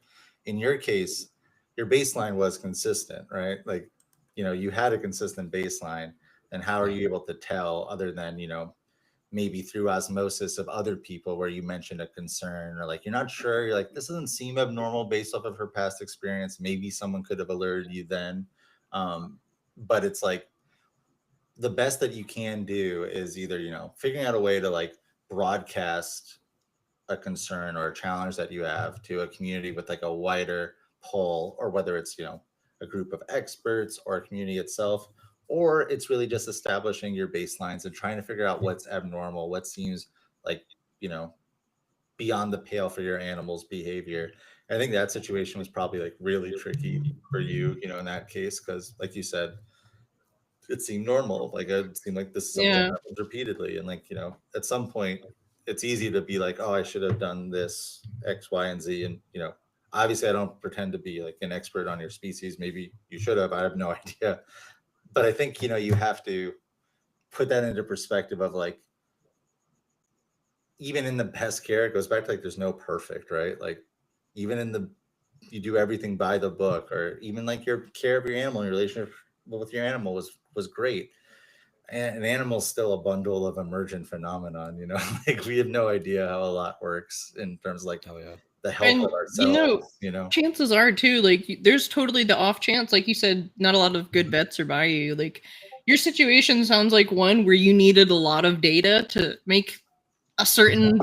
In your case, your baseline was consistent, right? Like, you had a consistent baseline. And how are Yeah, you able to tell other than, maybe through osmosis of other people where you mentioned a concern or like you're not sure, you're like, this doesn't seem abnormal based off of her past experience, maybe someone could have alerted you then. But it's like the best that you can do is either figuring out a way to like broadcast a concern or a challenge that you have to a community with like a wider pull, or whether it's a group of experts or a community itself, or it's really just establishing your baselines and trying to figure out what's abnormal, what seems like you know beyond the pale for your animal's behavior. I think that situation was probably like really tricky for you, in that case, because like you said, it seemed normal. Like it seemed like this is something that Yeah. happens repeatedly. And like, at some point it's easy to be like, oh, I should have done this X, Y, and Z. And, obviously I don't pretend to be like an expert on your species. Maybe you should have, I have no idea. But I think, you have to put that into perspective of like, even in the best care, it goes back to like, there's no perfect, right? Like even in the, you do everything by the book, or even like your care of your animal, your relationship with your animal was great. And an animal's still a bundle of emergent phenomenon, like we have no idea how a lot works in terms of like oh yeah, the health And of ourselves. chances are too, like there's totally the off chance, like you said, not a lot of good vets are by you. Like your situation sounds like one where you needed a lot of data to make a certain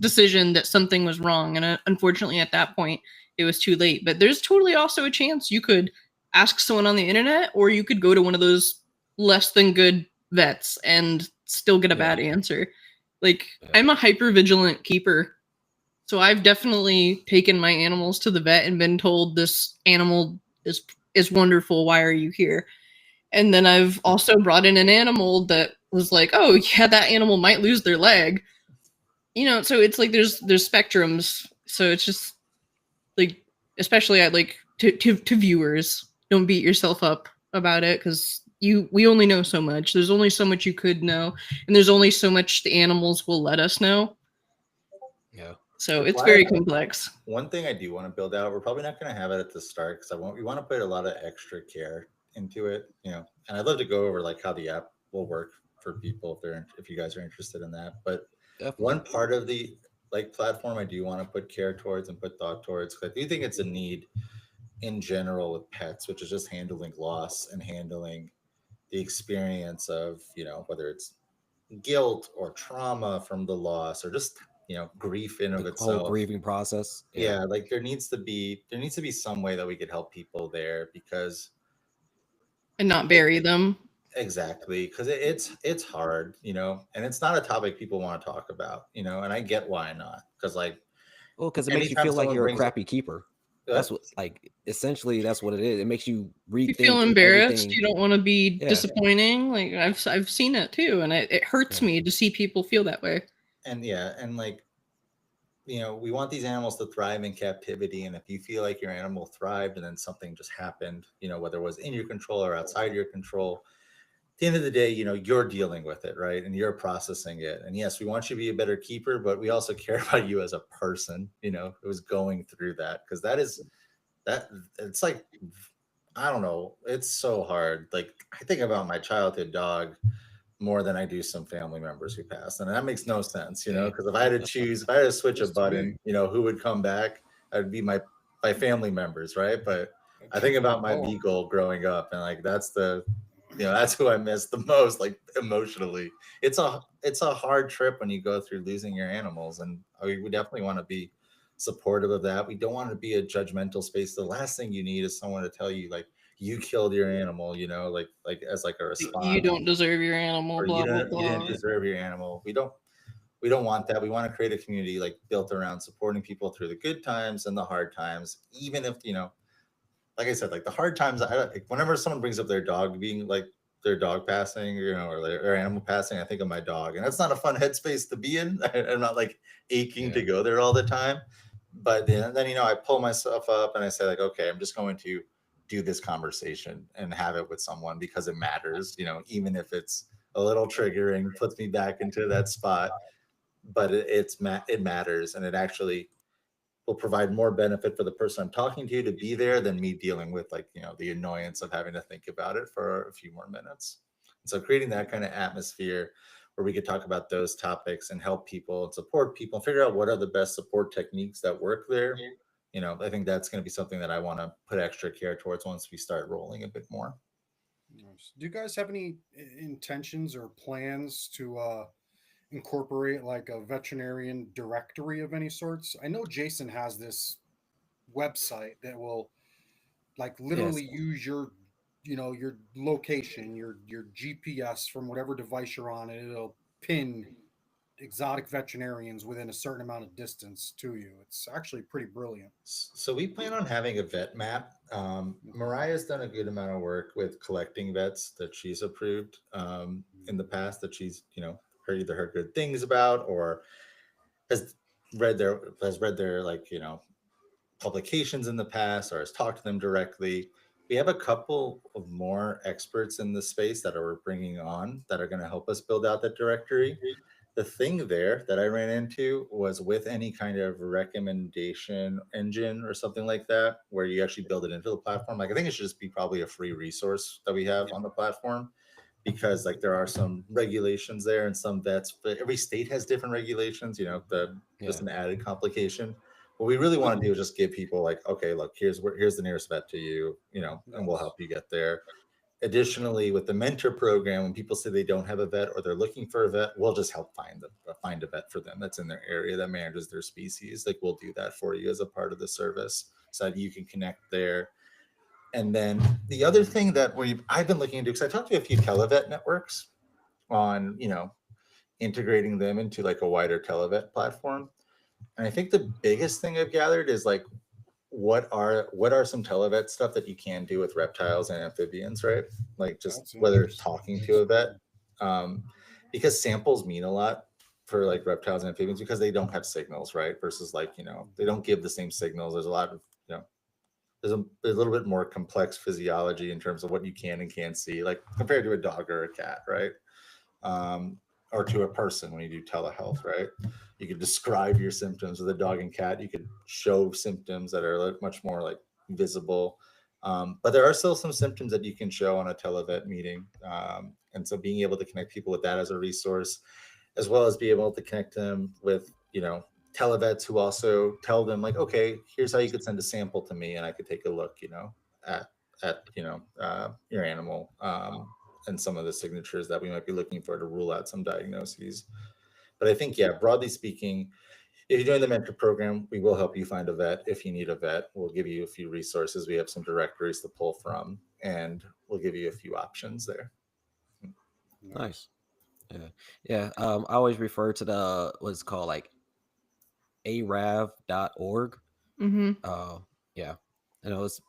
decision that something was wrong, and unfortunately at that point it was too late. But there's totally also a chance you could ask someone on the internet, or you could go to one of those less than good vets and still get a yeah, bad answer. Like yeah, I'm a hyper vigilant keeper, so I've definitely taken my animals to the vet and been told this animal is wonderful, why are you here? And then I've also brought in an animal that was like, oh yeah, that animal might lose their leg. So it's like there's spectrums. So it's just like, especially at like to viewers, don't beat yourself up about it, because we only know so much. There's only so much you could know, and there's only so much the animals will let us know. yeah. So That's it's why very complex. one thing I do want to build out, we're probably not going to have it at the start because we want to put a lot of extra care into it, and I'd love to go over like how the app will work for people if you guys are interested in that. But Definitely. one part of the like platform I do want to put care towards and put thought towards, 'cause I do think it's a need in general with pets, which is just handling loss and handling the experience of, whether it's guilt or trauma from the loss or just, grief in of The whole itself. grieving process. Yeah, Yeah, like there needs to be some way that we could help people there, because And not it, bury them. exactly, because it's hard, and it's not a topic people want to talk about, and I get why not, because like well, because it makes you anytime feel like someone you're a brings up crappy keeper. That's what. what, like, essentially, that's what it is. It makes you You feel rethink embarrassed. everything. You don't want to be Yeah, disappointing. Like I've seen it too, and it hurts yeah, me to see people feel that way. And yeah, and like we want these animals to thrive in captivity. And if you feel like your animal thrived and then something just happened, whether it was in your control or outside your control, at the end of the day, you're dealing with it, right? And you're processing it. And yes, we want you to be a better keeper, but we also care about you as a person, who's going through that. Because that it's like, I don't know, it's so hard. Like, I think about my childhood dog more than I do some family members who passed. And that makes no sense, Hey, because if I had to choose, if I had to switch a Just to me, button, who would come back, that would be my family members, right? But I'd I think keep my about my dog. beagle growing up, and like that's who I miss the most, like emotionally. It's a hard trip when you go through losing your animals, and we definitely want to be supportive of that. We don't want to be a judgmental space. The last thing you need is someone to tell you like you killed your animal, like as like a You response, don't deserve your animal, or blah blah you didn't blah. deserve your animal. We don't want that. We want to create a community like built around supporting people through the good times and the hard times, even if like I said, like the hard times. Like, whenever someone brings up their dog being like their dog passing, or their animal passing, I think of my dog, and that's not a fun headspace to be in. I'm not like aching yeah, to go there all the time, but then I pull myself up and I say like, okay, I'm just going to do this conversation and have it with someone because it matters. Even if it's a little triggering, puts me back into that spot, but it matters, and it actually will provide more benefit for the person I'm talking to be there than me dealing with like the annoyance of having to think about it for a few more minutes. And so creating that kind of atmosphere where we could talk about those topics and help people and support people and figure out what are the best support techniques that work there. I think that's going to be something that I want to put extra care towards once we start rolling a bit more. Nice. Do you guys have any intentions or plans to incorporate like a veterinarian directory of any sorts? I know Jason has this website that will like yes, literally use your location, your GPS from whatever device you're on, and it'll pin exotic veterinarians within a certain amount of distance to you. It's actually pretty brilliant. So we plan on having a vet map. Mhm. Mariah's done a good amount of work with collecting vets that she's approved in the past that she's heard either heard good things about or has read their like publications in the past or has talked to them directly. We have a couple of more experts in the space that are bringing on that are going to help us build out that directory. The thing there that I ran into was with any kind of recommendation engine or something like that, where you actually build it into the platform. Like I think it should just be probably a free resource that we have on the platform because like there are some regulations there and some vets, but every state has different regulations, the just yeah, an added complication. What we really want to do is just give people like, okay, look, here's the nearest vet to you, and we'll Yes. help you get there. Additionally, with the mentor program, when people say they don't have a vet or they're looking for a vet, we'll just help find a vet for them that's in their area that manages their species. Like we'll do that for you as a part of the service so that you can connect there. And then the other thing that I've been looking into, because I talked to a few televet networks on, integrating them into like a wider televet platform. And I think the biggest thing I've gathered is like what are some televet stuff that you can do with reptiles and amphibians, right? Like just That's whether it's interesting. talking to Yes. a vet, um, because samples mean a lot for like reptiles and amphibians because they don't have signals, right? Versus like they don't give the same signals. There's a lot of there's a little bit more complex physiology in terms of what you can and can't see, like compared to a dog or a cat, right? um, or to a person when you do telehealth, right? You could describe your symptoms with a dog and cat. You could show symptoms that are much more like visible. But there are still some symptoms that you can show on a televet meeting. And so being able to connect people with that as a resource, as well as be able to connect them with, televets who also tell them like, okay, here's how you could send a sample to me and I could take a look, at, your animal. And some of the signatures that we might be looking for to rule out some diagnoses. But I think, yeah, broadly speaking, if you're doing the mentor program, we will help you find a vet. If you need a vet, we'll give you a few resources. We have some directories to pull from, and we'll give you a few options there. Nice. nice. Yeah, yeah. I always refer to the what's called like arav.org. Mm-hmm. Uh, yeah,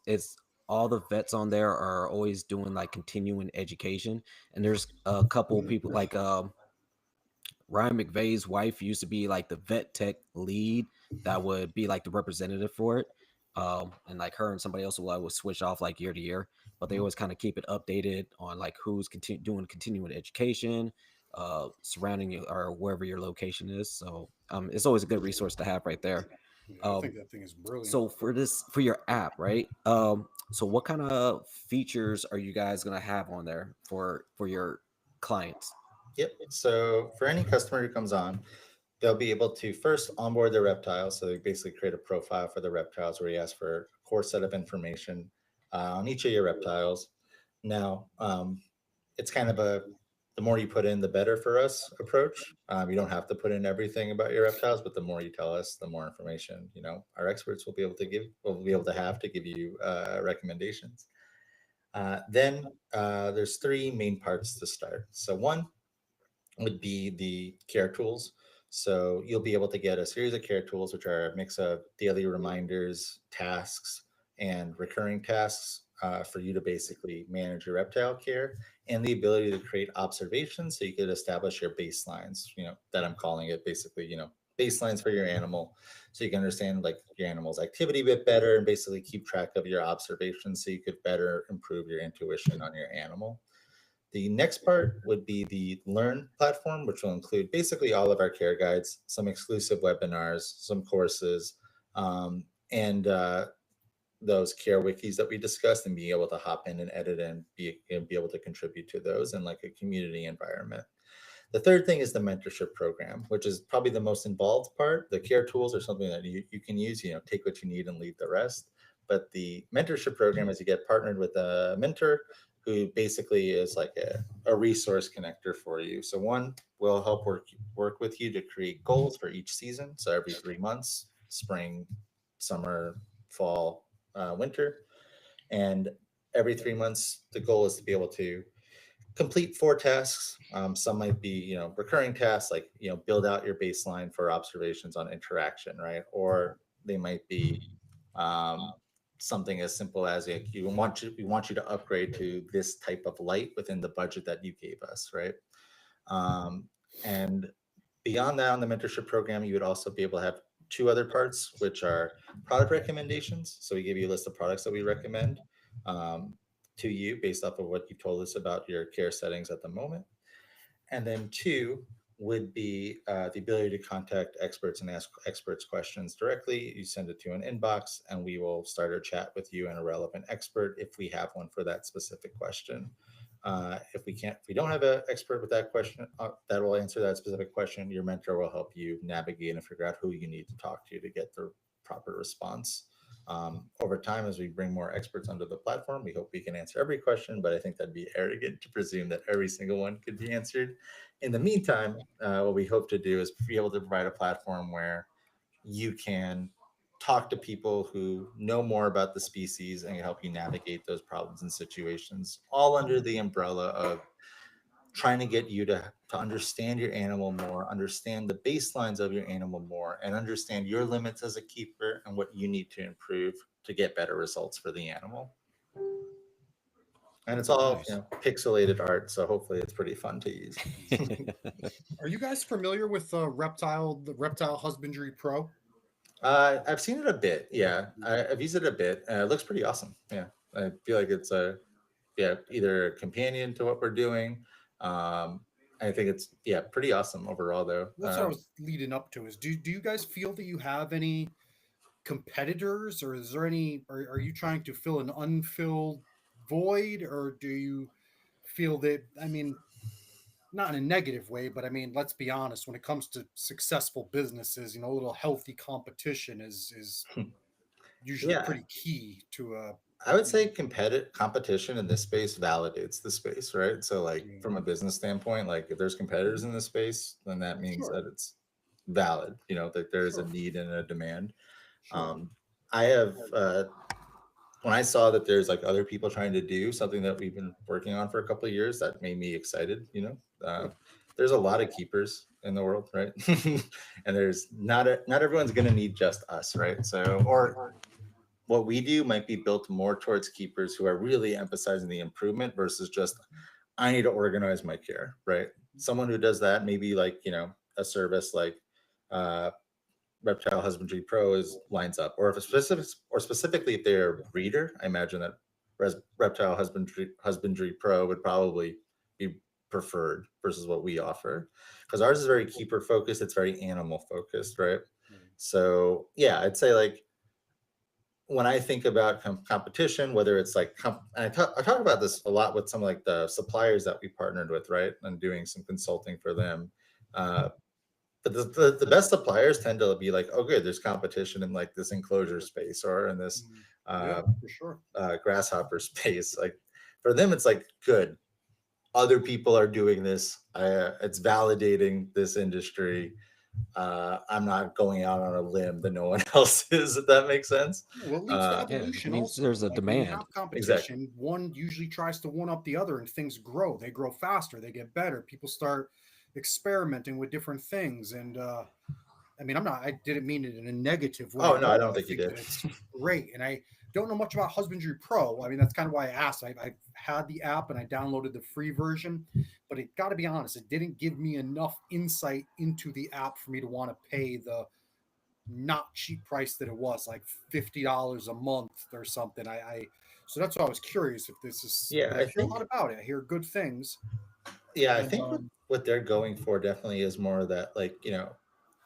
it's all the vets on there are always doing like continuing education, and there's a couple people like Ryan McVeigh's wife used to be like the vet tech lead, that would be like the representative for it. And like her and somebody else would switch off like year to year, but they always kind of keep it updated on like who's doing continuing education, surrounding you or wherever your location is. So it's always a good resource to have right there. Yeah, I Um, think that thing is brilliant. so for your app, right? So what kind of features are you guys gonna have on there for your clients? Yep. So for any customer who comes on, they'll be able to first onboard their reptiles. So they basically create a profile for the reptiles where you ask for a core set of information on each of your reptiles. Now, it's kind of a the more you put in, the better for us approach. You don't have to put in everything about your reptiles, but the more you tell us, the more information our experts will be able to give. Will be able to have to give you recommendations. Then there's three main parts to start. So one would be the care tools. So you'll be able to get a series of care tools, which are a mix of daily reminders, tasks, and recurring tasks for you to basically manage your reptile care, and the ability to create observations so you could establish your baselines, that I'm calling it basically, baselines for your animal. So you can understand like your animal's activity a bit better and basically keep track of your observations so you could better improve your intuition on your animal. The next part would be the Learn platform, which will include basically all of our care guides, some exclusive webinars, some courses, and those care wikis that we discussed, and being able to hop in and edit and be able to contribute to those in like a community environment. The third thing is the mentorship program, which is probably the most involved part. The care tools are something that you can use, take what you need and leave the rest. But the mentorship program is you get partnered with a mentor who basically is like a resource connector for you. So one will help work with you to create goals for each season. So every 3 months, spring, summer, fall, winter. And every 3 months, the goal is to be able to complete 4 tasks. Some might be, recurring tasks like, build out your baseline for observations on interaction, right? Or they might be um, something as simple as like, we want you to upgrade to this type of light within the budget that you gave us, right? And beyond that, on the mentorship program, you would also be able to have two other parts, which are product recommendations. So we give you a list of products that we recommend um, to you based off of what you told us about your care settings at the moment. And then two would be the ability to contact experts and ask experts questions directly. You send it to an inbox, and we will start a chat with you and a relevant expert if we have one for that specific question. If we don't have an expert with that question that will answer that specific question, your mentor will help you navigate and figure out who you need to talk to get the proper response. Over time, as we bring more experts onto the platform, we hope we can answer every question, but I think that'd be arrogant to presume that every single one could be answered. In the meantime, what we hope to do is be able to provide a platform where you can talk to people who know more about the species and help you navigate those problems and situations, all under the umbrella of trying to get you to understand your animal more, understand the baselines of your animal more, and understand your limits as a keeper and what you need to improve to get better results for the animal. And it's all Nice. pixelated art, so hopefully it's pretty fun to use. Are you guys familiar with the Reptile Husbandry Pro? I've seen it a bit. Yeah, I've used it a bit. It looks pretty awesome. Yeah, I feel like it's either a companion to what we're doing. Um, I think it's pretty awesome overall though. That's what I was leading up to. Is do you guys feel that you have any competitors, or is there any? Are you trying to fill an unfilled void, or do you feel that? I mean, not in a negative way, but I mean, let's be honest. When it comes to successful businesses, a little healthy competition is usually Yeah, pretty key to a. I would say competition in this space validates the space, right? So like Yeah, from a business standpoint, like if there's competitors in this space, then that means sure, that it's valid, that there's a sure, need and a demand. sure. I have when I saw that there's like other people trying to do something that we've been working on for a couple of years, that made me excited. Good. There's a lot of keepers in the world, right? And there's not everyone's going to need just us, right? So, or what we do might be built more towards keepers who are really emphasizing the improvement versus just I need to organize my care, right? Someone who does that, maybe like a service like uh, Reptile Husbandry Pro is lines up, or if it's specific, or specifically if they're a breeder, I imagine that Reptile Husbandry Pro would probably be preferred versus what we offer, because ours is very keeper focused. It's very animal focused, right? So yeah, I'd say like when I think about competition, whether it's like, and I talk about this a lot with some like the suppliers that we partnered with, right? And doing some consulting for them. But the best suppliers tend to be like, oh, good, there's competition in like this enclosure space or in this for sure. grasshopper space. Like for them, it's like, good, other people are doing this. It's validating this industry. I'm not going out on a limb that no one else is, if that makes sense. Well, it leads to evolution. means Also, there's a like when you demand. have competition, Exactly. one usually tries to one up the other, and things grow. They grow faster. They get better. People start experimenting with different things. And I mean, I didn't mean it in a negative way. Oh, at no, I all. don't think you that did. It's great. And I don't know much about Husbandry Pro. I mean, that's kind of why I asked. I had the app and I downloaded the free version, but it got to be honest, it didn't give me enough insight into the app for me to want to pay the not cheap price that it was, like $50 a month or something. So that's why I was curious if this is. Yeah, I hear a lot about it. I hear good things. Yeah, I And, think what they're going for definitely is more of that, like,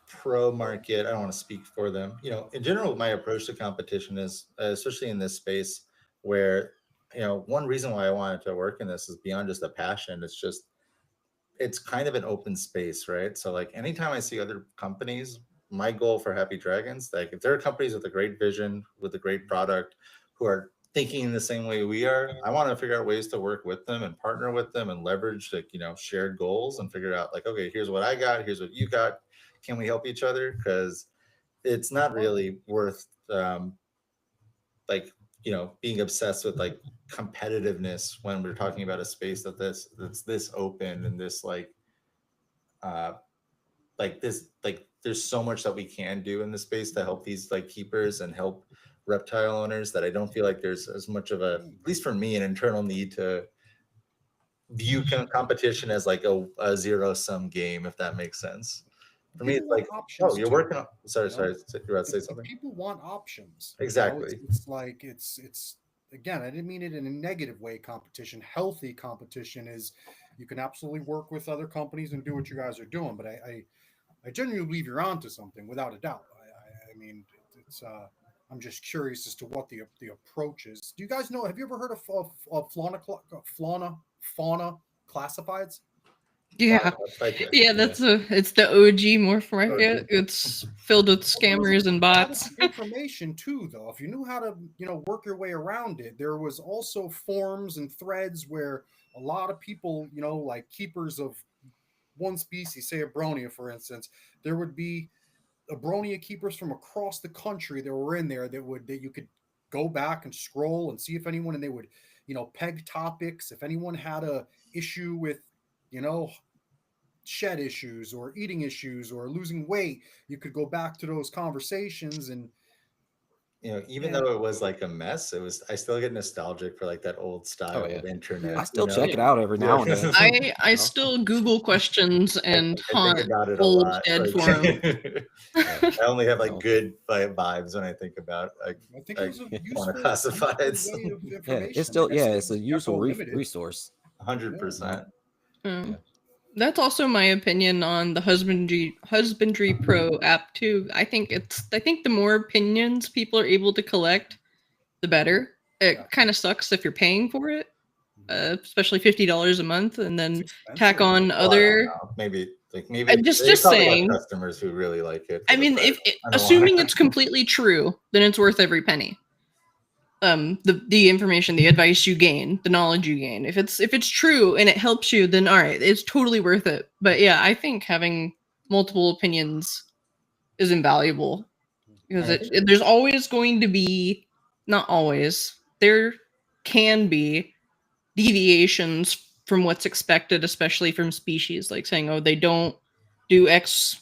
pro market. I don't want to speak for them. In general, my approach to competition is, especially in this space where, one reason why I wanted to work in this is beyond just a passion. It's kind of an open space, right? So like anytime I see other companies, my goal for Happy Dragons, like if there are companies with a great vision, with a great product, who are thinking in the same way we are, I want to figure out ways to work with them and partner with them and leverage like, shared goals and figure out like, okay, here's what I got, here's what you got. Can we help each other? Because it's not really worth like, being obsessed with like competitiveness when we're talking about a space that's this open and this uh this there's so much that we can do in the space to help these like keepers and help reptile owners, that I don't feel like there's as much of a, at least for me, an internal need to view competition as like a zero sum game, if that makes sense. For me, it's people want like, options oh, you're too. working on, sorry, You know? you're about to say something. People want options. Exactly. It's like it's again, I didn't mean it in a negative way. Competition, healthy competition is you can absolutely work with other companies and do what you guys are doing. But I genuinely believe you're onto something without a doubt. I mean, it's I'm just curious as to what the approach is. Do you guys know? Have you ever heard of fauna classifieds? Yeah. Yeah, it's the OG morph market. It's filled with scammers and bots. Information too, though. If you knew how to, work your way around it, there was also forums and threads where a lot of people, like keepers of one species, say a Bronia, for instance, there would be Abronia keepers from across the country that were in there that you could go back and scroll and see if anyone, and they would, peg topics. If anyone had a issue with, shed issues or eating issues or losing weight, you could go back to those conversations. And even though it was like a mess, I still get nostalgic for like that old style of internet. I still check it out every now and then. I still Google questions and I think about it a old lot. dead Like, forum. I only have like good vibes when I think about like I think it was a fauna useful classifieds. way of information. It's still, Like I said, it's a useful limited. resource. 100%. That's also my opinion on the Husbandry Pro app too. I think the more opinions people are able to collect, the better. It kind of sucks if you're paying for it, especially $50 a month, and then tack on other. Maybe I'm just saying, customers who really like it. I mean, assuming it's completely true, then it's worth every penny. The information, the advice you gain, the knowledge you gain. If it's true and it helps you, then all right, it's totally worth it. But yeah, I think having multiple opinions is invaluable, because there's always going to be, not always, there can be deviations from what's expected, especially from species, like saying, oh, they don't do X.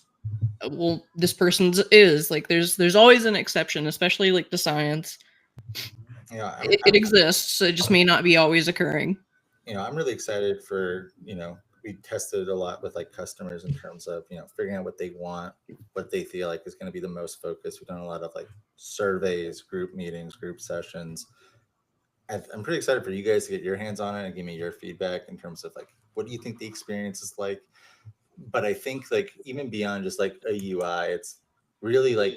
Well, this person's is like, there's always an exception, especially like to science. It exists. It just may not be always occurring. I'm really excited for we tested a lot with like customers in terms of, you know, figuring out what they want, what they feel like is going to be the most focus. We've done a lot of like surveys, group meetings, group sessions. I'm pretty excited for you guys to get your hands on it and give me your feedback in terms of like, what do you think the experience is like? But I think like even beyond just like a UI, it's really like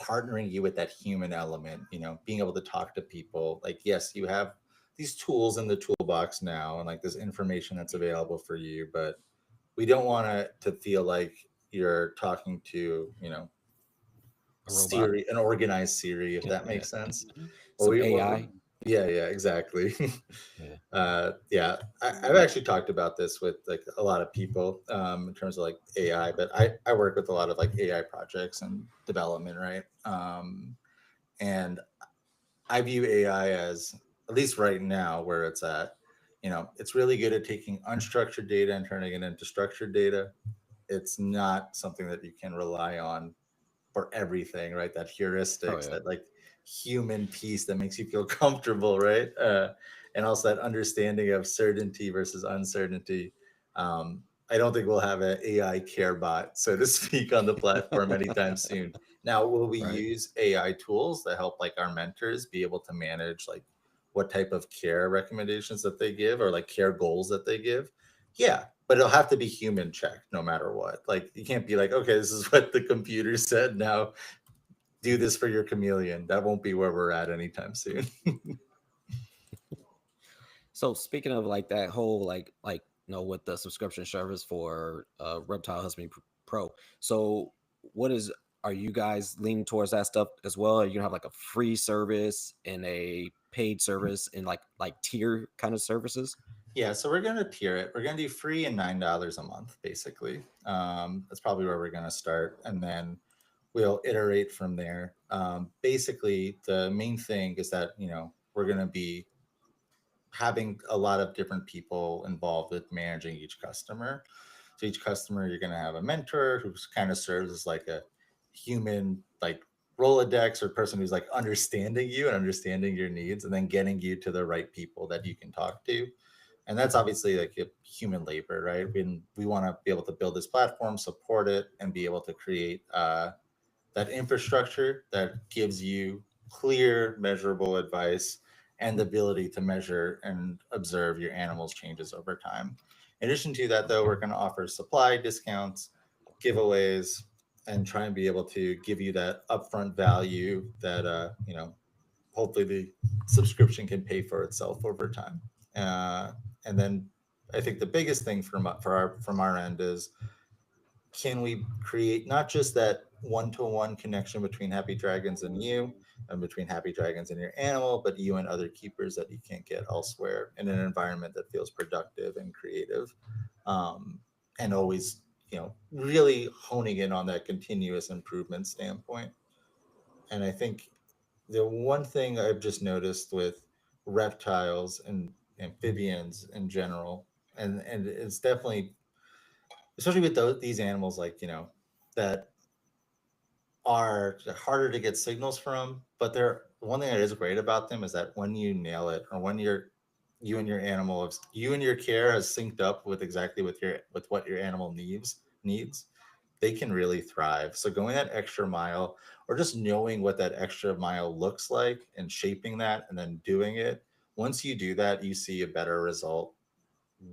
partnering you with that human element, you know, being able to talk to people. Like, yes, you have these tools in the toolbox now and like this information that's available for you, but we don't want it to feel like you're talking to, you know, A robot. Siri, an organized Siri, if that Yeah. makes sense. Some What AI. yeah, exactly. Yeah. Yeah, I've actually talked about this with like a lot of people in terms of like AI, but I work with a lot of like AI projects and development, right? And I view AI as, at least right now where it's at, you know, it's really good at taking unstructured data and turning it into structured data. It's not something that you can rely on for everything, right? That Oh heuristics, yeah. that like human piece that makes you feel comfortable, right? And also that understanding of certainty versus uncertainty. I don't think we'll have an AI care bot, so to speak, on the platform anytime soon. Now, will we Right. use AI tools that help like our mentors be able to manage like what type of care recommendations that they give or like care goals that they give? Yeah, but it'll have to be human checked no matter what. Like you can't be like, okay, this is what the computer said. Now do this for your chameleon. That won't be where we're at anytime soon. So speaking of like that whole with the subscription service for Reptile Husbandry Pro. So what is are you guys leaning towards that stuff as well? Are you gonna have like a free service and a paid service and like tier kind of services? Yeah, so we're gonna tier it. We're gonna do free and $9 a month, basically. That's probably where we're gonna start, and then we'll iterate from there. Basically, the main thing is that you know we're gonna be having a lot of different people involved with managing each customer. So each customer, you're going to have a mentor who kind of serves as like a human, like Rolodex or person who's like understanding you and understanding your needs and then getting you to the right people that you can talk to. And that's obviously like a human labor, right? We want to be able to build this platform, support it, and be able to create that infrastructure that gives you clear, measurable advice and the ability to measure and observe your animal's changes over time. In addition to that, though, we're going to offer supply discounts, giveaways, and try and be able to give you that upfront value that you know hopefully the subscription can pay for itself over time. Uh, and then I think the biggest thing from our end is can we create not just that one-to-one connection between happy dragons and you and between happy dragons and your animal, but you and other keepers that you can't get elsewhere in an environment that feels productive and creative, um, and always, you know, really honing in on that continuous improvement standpoint. And I think the one thing I've just noticed with reptiles and amphibians in general, and it's definitely especially with these animals like you know that are harder to get signals from, but they're one thing that is great about them is that when you nail it or when you and your animal you and your care has synced up with exactly with what your animal needs, they can really thrive. So going that extra mile or just knowing what that extra mile looks like and shaping that and then doing it, once you do that you see a better result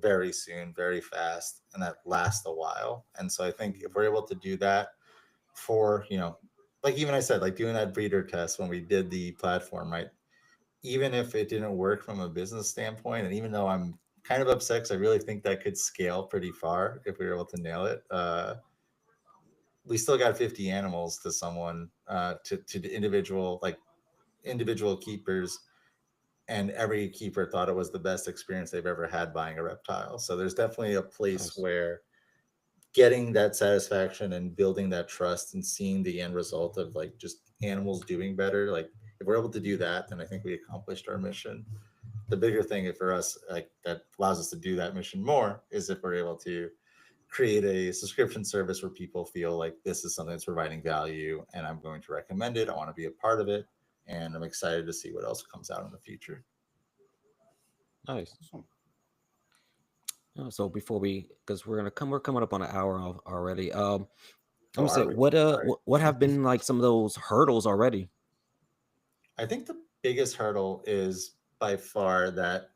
very soon, very fast, and that lasts a while. And so I think if we're able to do that for, you know, like even I said, like doing that breeder test when we did the platform, right? Even if it didn't work from a business standpoint, and even though I'm kind of upset because I really think that could scale pretty far if we were able to nail it, we still got 50 animals to someone, to the individual keepers, and every keeper thought it was the best experience they've ever had buying a reptile. So there's definitely a place Nice. where getting that satisfaction and building that trust and seeing the end result of like just animals doing better, like if we're able to do that, then I think we accomplished our mission. The bigger thing for us, like that allows us to do that mission more, is if we're able to create a subscription service where people feel like this is something that's providing value and I'm going to recommend it, I want to be a part of it, and I'm excited to see what else comes out in the future. Nice. Awesome. So before we, because we're coming up on an hour already. I'm Oh, gonna say are we? Sorry. what have been like some of those hurdles already? I think the biggest hurdle is by far that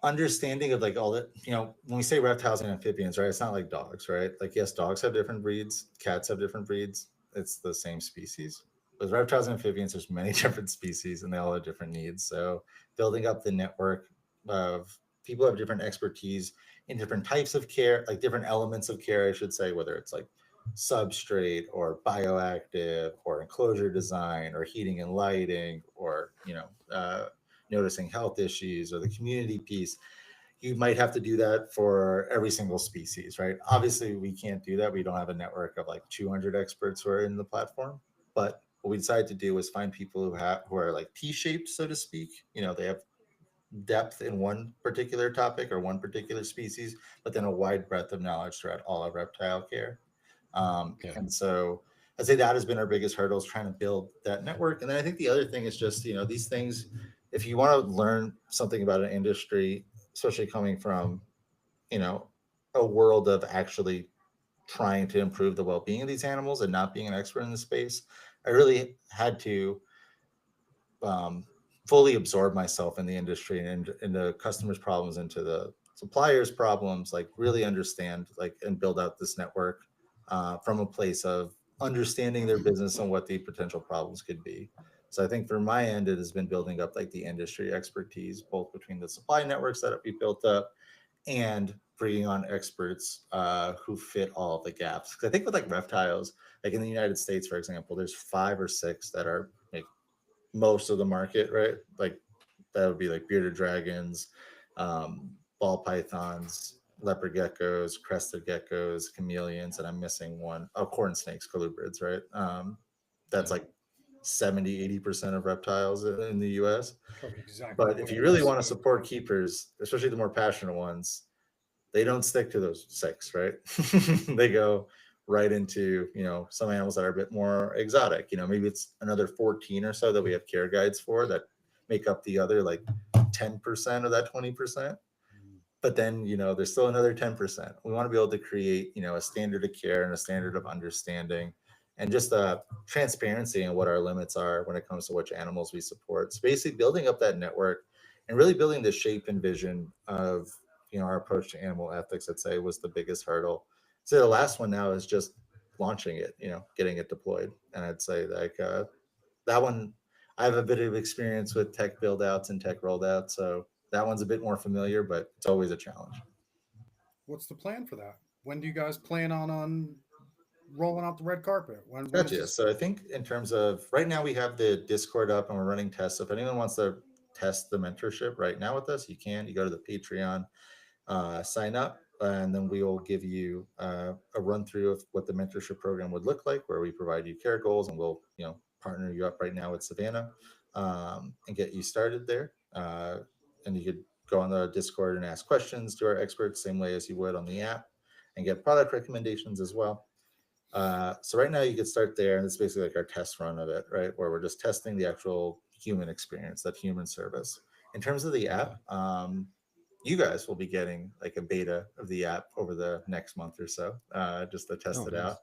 understanding of like all that, when we say reptiles and amphibians, right? It's not like dogs, right? Like, yes, dogs have different breeds, cats have different breeds. It's the same species. With reptiles and amphibians, there's many different species and they all have different needs. So building up the network of people who have different expertise in different types of care, like different elements of care, I should say, whether it's like substrate or bioactive or enclosure design or heating and lighting or noticing health issues or the community piece. You might have to do that for every single species, right? Obviously, we can't do that. We don't have a network of like 200 experts who are in the platform. But what we decided to do was find people who are like T-shaped, so to speak. They have depth in one particular topic or one particular species, but then a wide breadth of knowledge throughout all of reptile care. Yeah. And so I'd say that has been our biggest hurdle, is trying to build that network. And then I think the other thing is just, these things, if you want to learn something about an industry, especially coming from, you know, a world of actually trying to improve the well-being of these animals and not being an expert in the space, I really had to um, fully absorb myself in the industry and into customers' problems, into the suppliers' problems, like really understand, like, and build out this network from a place of understanding their business and what the potential problems could be. So I think for my end, it has been building up like the industry expertise, both between the supply networks that we built up and bringing on experts who fit all of the gaps. Because I think with like reptiles, like in the United States, for example, there's 5 or 6 that are like most of the market, right? Like that would be like bearded dragons, ball pythons, leopard geckos, crested geckos, chameleons, and I'm missing one. Oh, corn snakes, colubrids, right? That's Yeah. like 70-80% of reptiles in the US. Oh, exactly. But I if was you gonna really want to say. support keepers, especially the more passionate ones, they don't stick to those 6, right? They go right into, some animals that are a bit more exotic. Maybe it's another 14 or so that we have care guides for that make up the other like 10% of that 20%. Mm, But then, there's still another 10%. We want to be able to create, a standard of care and a standard of understanding and just transparency in what our limits are when it comes to which animals we support. So basically building up that network and really building the shape and vision of, our approach to animal ethics, I'd say, was the biggest hurdle. So the last one now is just launching it, getting it deployed. And I'd say like that one, I have a bit of experience with tech build outs and tech rolled out. So that one's a bit more familiar, but it's always a challenge. what's the plan for that? When do you guys plan on rolling out the red carpet? When is Gotcha. this? So I think in terms of right now, we have the Discord up and we're running tests. So if anyone wants to test the mentorship right now with us, you can. You go to the Patreon, sign up, and then we will give you a run through of what the mentorship program would look like, where we provide you care goals, and we'll partner you up right now with Savannah and get you started there. And you could go on the Discord and ask questions to our experts, same way as you would on the app, and get product recommendations as well. So right now you could start there, and it's basically like our test run of it, right? Where we're just testing the actual human experience, that human service. In terms of the app, you guys will be getting like a beta of the app over the next month or so, just to test Oh, it out.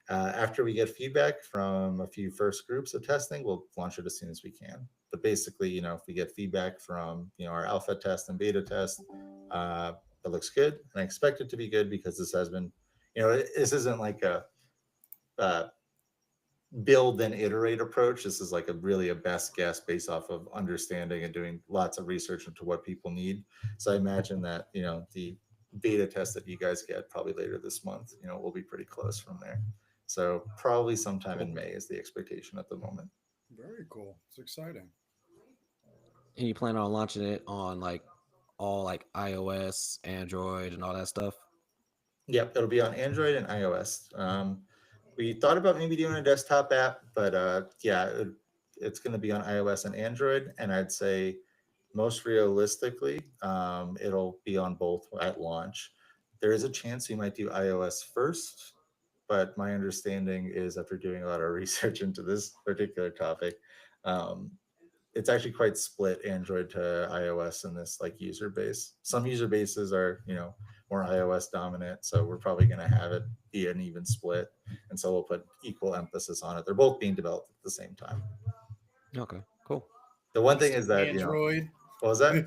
nice. After we get feedback from a few first groups of testing, we'll launch it as soon as we can. But basically, if we get feedback from our alpha test and beta test, that looks good, and I expect it to be good because this has been, this isn't like a uh, build and iterate approach. This is like a best guess based off of understanding and doing lots of research into what people need. So I imagine that the beta test that you guys get probably later this month, will be pretty close from there. So probably sometime in May is the expectation at the moment. Very cool. It's exciting. And you plan on launching it on like all like iOS, Android, and all that stuff? Yep, it'll be on Android and iOS. We thought about maybe doing a desktop app, but yeah, it's going to be on iOS and Android. And I'd say most realistically, it'll be on both at launch. There is a chance we might do iOS first, but my understanding is, after doing a lot of research into this particular topic, um, it's actually quite split Android to iOS in this like user base. Some user bases are, more iOS dominant, so we're probably going to have it be an even split, and so we'll put equal emphasis on it. They're both being developed at the same time. Okay, cool. The one thing Mr. is that Android. what was that?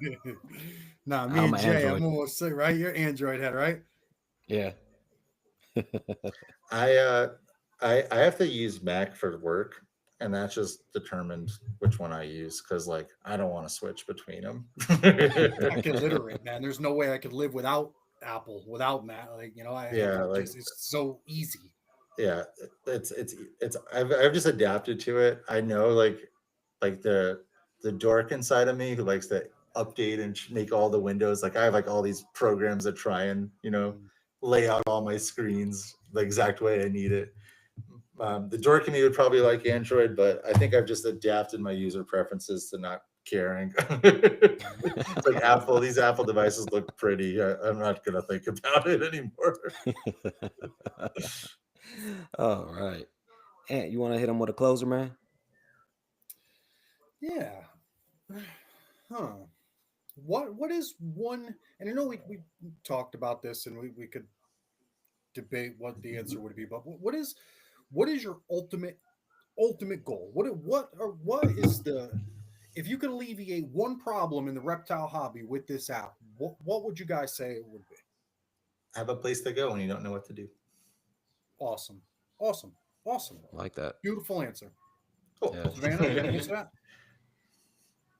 Nah, me I'm and an Jay, I'm Android. almost sick, right? You're Android head, right? Yeah. I uh I have to use Mac for work, and that's just determined which one I use because like I don't want to switch between them. Heck illiterate, man. There's no way I could live without Apple, without Mac. Like, Yeah, I like just, it's so easy. yeah, it's I've just adapted to it. I know like the dork inside of me who likes to update and make all the windows. Like I have like all these programs that try and Mm. lay out all my screens the exact way I need it. The dork in me would probably like Android, but I think I've just adapted my user preferences to not caring. It's like Apple; these Apple devices look pretty. I'm not gonna think about it anymore. All right. And you want to hit him with a closer, man? Yeah. Huh. What is one, and I know we talked about this and we could debate what the answer would be, but what is your ultimate goal? What is the, if you could alleviate one problem in the reptile hobby with this app, what would you guys say it would be? Have a place to go when you don't know what to do. Awesome. Awesome. Awesome. Like that. Beautiful answer. Cool. Yeah. Savannah, you got to answer that?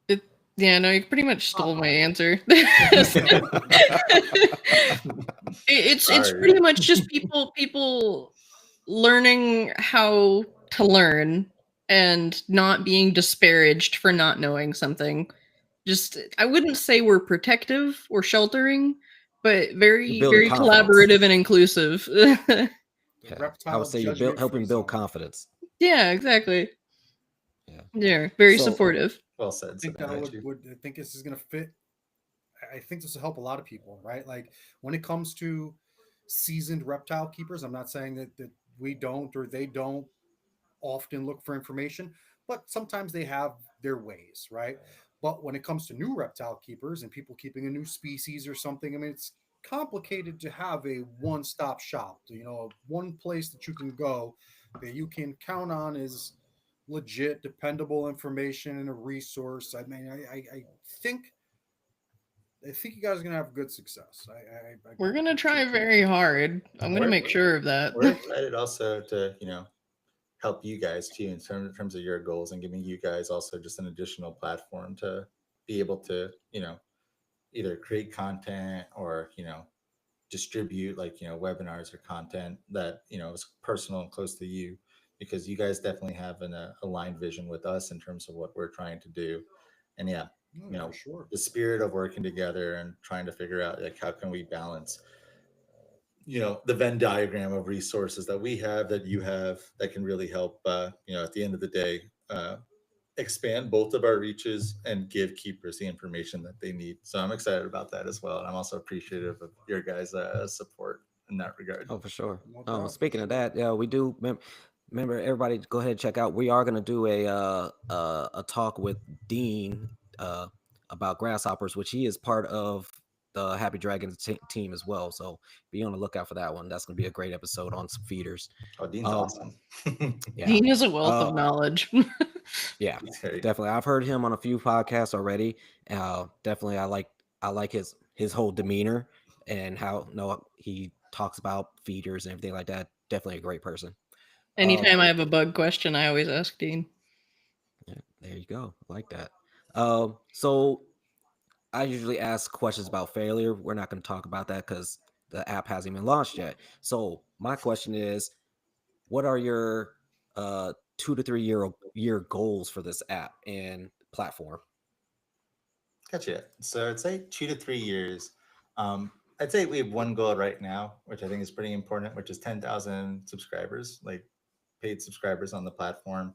It, yeah, no, you pretty much stole my answer. It's Sorry. pretty much just people learning how to learn and not being disparaged for not knowing something. Just I wouldn't say we're protective or sheltering, but You're very building very confidence. collaborative and inclusive. The Yeah. I would reptile say you're judgment free helping build zone. confidence. Yeah, exactly. Yeah. Yeah, very So supportive. Well I said, think that Savannah. Too. would I think this is going to fit. I think this will help a lot of people, right? Like when it comes to seasoned reptile keepers, I'm not saying that we don't or they don't often look for information, but sometimes they have their ways, right? But when it comes to new reptile keepers and people keeping a new species or something, I mean, it's complicated to have a one-stop shop, one place that you can go that you can count on is legit, dependable information and a resource. I mean, think I think you guys are gonna have good success. I We're gonna try very hard. I'm gonna We're, make sure of that. we're excited also to help you guys too in terms of your goals and giving you guys also just an additional platform to be able to either create content or distribute like webinars or content that is personal and close to you, because you guys definitely have an aligned vision with us in terms of what we're trying to do. And yeah, for sure. the spirit of working together and trying to figure out like how can we balance the Venn diagram of resources that we have, that you have, that can really help at the end of the day expand both of our reaches and give keepers the information that they need. So I'm excited about that as well, and I'm also appreciative of your guys support in that regard. Oh, for sure. No doubt. Speaking of that, yeah, we do. Remember, everybody, go ahead and check out. We are going to do a talk with Dean about grasshoppers, which he is part of the Happy Dragons team as well. So be on the lookout for that one. That's going to be a great episode on some feeders. Oh, Dean's Um, awesome. Yeah, Dean is a wealth of knowledge. yeah, He's great. definitely. I've heard him on a few podcasts already. Definitely, I like his whole demeanor and how he talks about feeders and everything like that. Definitely a great person. Anytime I have a bug question, I always ask Dean. Yeah, there you go. I like that. So I usually ask questions about failure. We're not going to talk about that because the app hasn't even launched yet. So my question is, what are your 2 to 3 year goals for this app and platform? Gotcha. So I'd say 2 to 3 years. I'd say we have one goal right now, which I think is pretty important, which is 10,000 subscribers, like paid subscribers on the platform.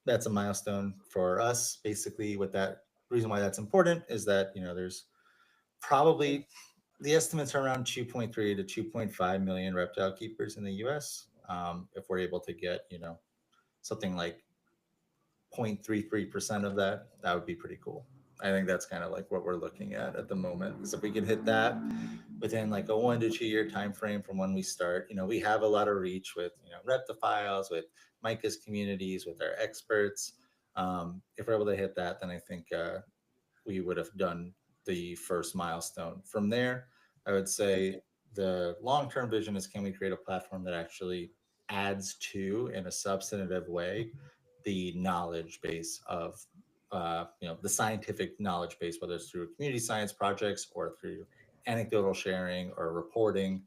That's a milestone for us. Basically, what that reason why that's important is that there's probably the estimates are around 2.3 to 2.5 million reptile keepers in the U.S. If we're able to get something like 0.33% of that, that would be pretty cool. I think that's kind of like what we're looking at the moment. So if we can hit that within like a 1 to 2 year time frame from when we start, we have a lot of reach with reptiles, with Micah's communities, with our experts. If we're able to hit that, then I think we would have done the first milestone. From there, I would say the long term vision is, can we create a platform that actually adds to, in a substantive way, the knowledge base of the scientific knowledge base, whether it's through community science projects or through anecdotal sharing or reporting,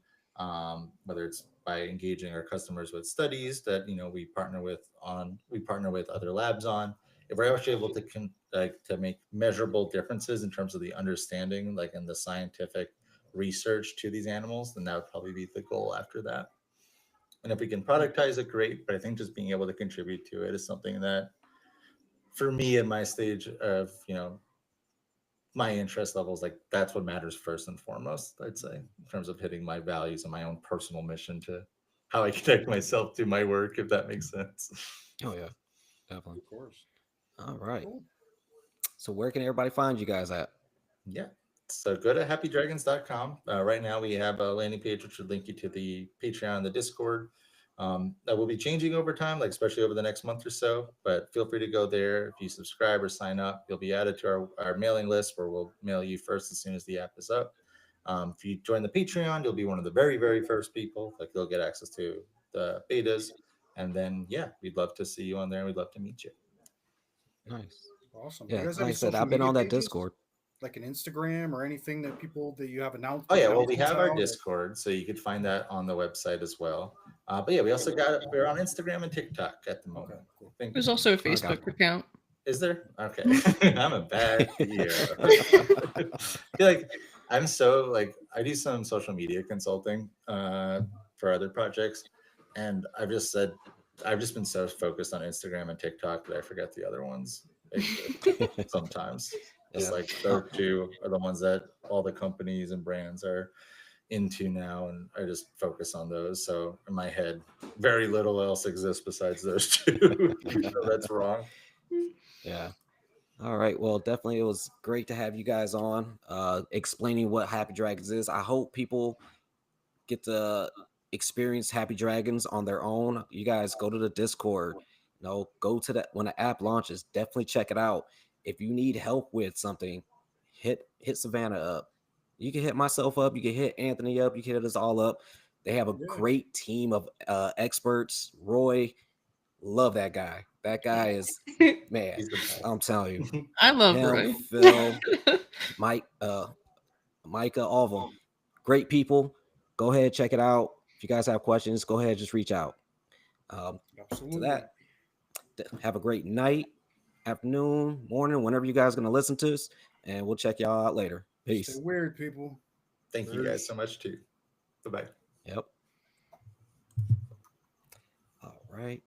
whether it's by engaging our customers with studies that we partner with other labs on. If we're actually able to to make measurable differences in terms of the understanding, like in the scientific research to these animals, then that would probably be the goal after that. And if we can productize it, great. But I think just being able to contribute to it is something that, for me, at my stage of my interest levels, like that's what matters first and foremost. I'd say, in terms of hitting my values and my own personal mission to how I connect myself to my work, if that makes sense. Oh yeah, definitely. Of course. All right. Cool. So where can everybody find you guys at? Yeah. So go to happydragons.com. Right now we have a landing page which would link you to the Patreon and the Discord. That will be changing over time, like especially over the next month or so. But feel free to go there. If you subscribe or sign up, you'll be added to our mailing list, where we'll mail you first as soon as the app is up. If you join the Patreon, you'll be one of the very, very first people. Like, you'll get access to the betas. And then, yeah, we'd love to see you on there, and we'd love to meet you. Nice. Awesome. Do Yeah, you guys have like I any said, social I've been media on that pages? Discord. Like an Instagram or anything that you have announced? Oh yeah, well, we announcements have our out, or- Discord, so you could find that on the website as well. But yeah, we're on Instagram and TikTok at the moment. Okay, cool. I think, There's also a I got Facebook account. is there? Okay, I'm a bad CEO. I feel like I'm so like, I do some social media consulting for other projects, and I've just been so focused on Instagram and TikTok that I forget the other ones sometimes. Just Yeah. like those two are the ones that all the companies and brands are into now, and I just focus on those. So in my head, very little else exists besides those two. So that's wrong. Yeah. All right. Well, definitely, it was great to have you guys on, explaining what Happy Dragons is. I hope people get to experience Happy Dragons on their own. You guys go to the Discord. Go to that when the app launches. Definitely check it out. If you need help with something, hit Savannah up. You can hit myself up. You can hit Anthony up. You can hit us all up. They have a Yeah. great team of experts. Roy, love that guy. That guy is, man. He's the best. I'm telling you, I love him, Roy. Phil, Mike, Micah, all of them, great people. Go ahead, check it out. If you guys have questions, go ahead, just reach out. To Absolutely. that, have a great night, afternoon, morning, whenever you guys are gonna listen to us, and we'll check y'all out later. Peace. Stay weird, people. Thank you guys so much too. Bye bye. Yep. All right.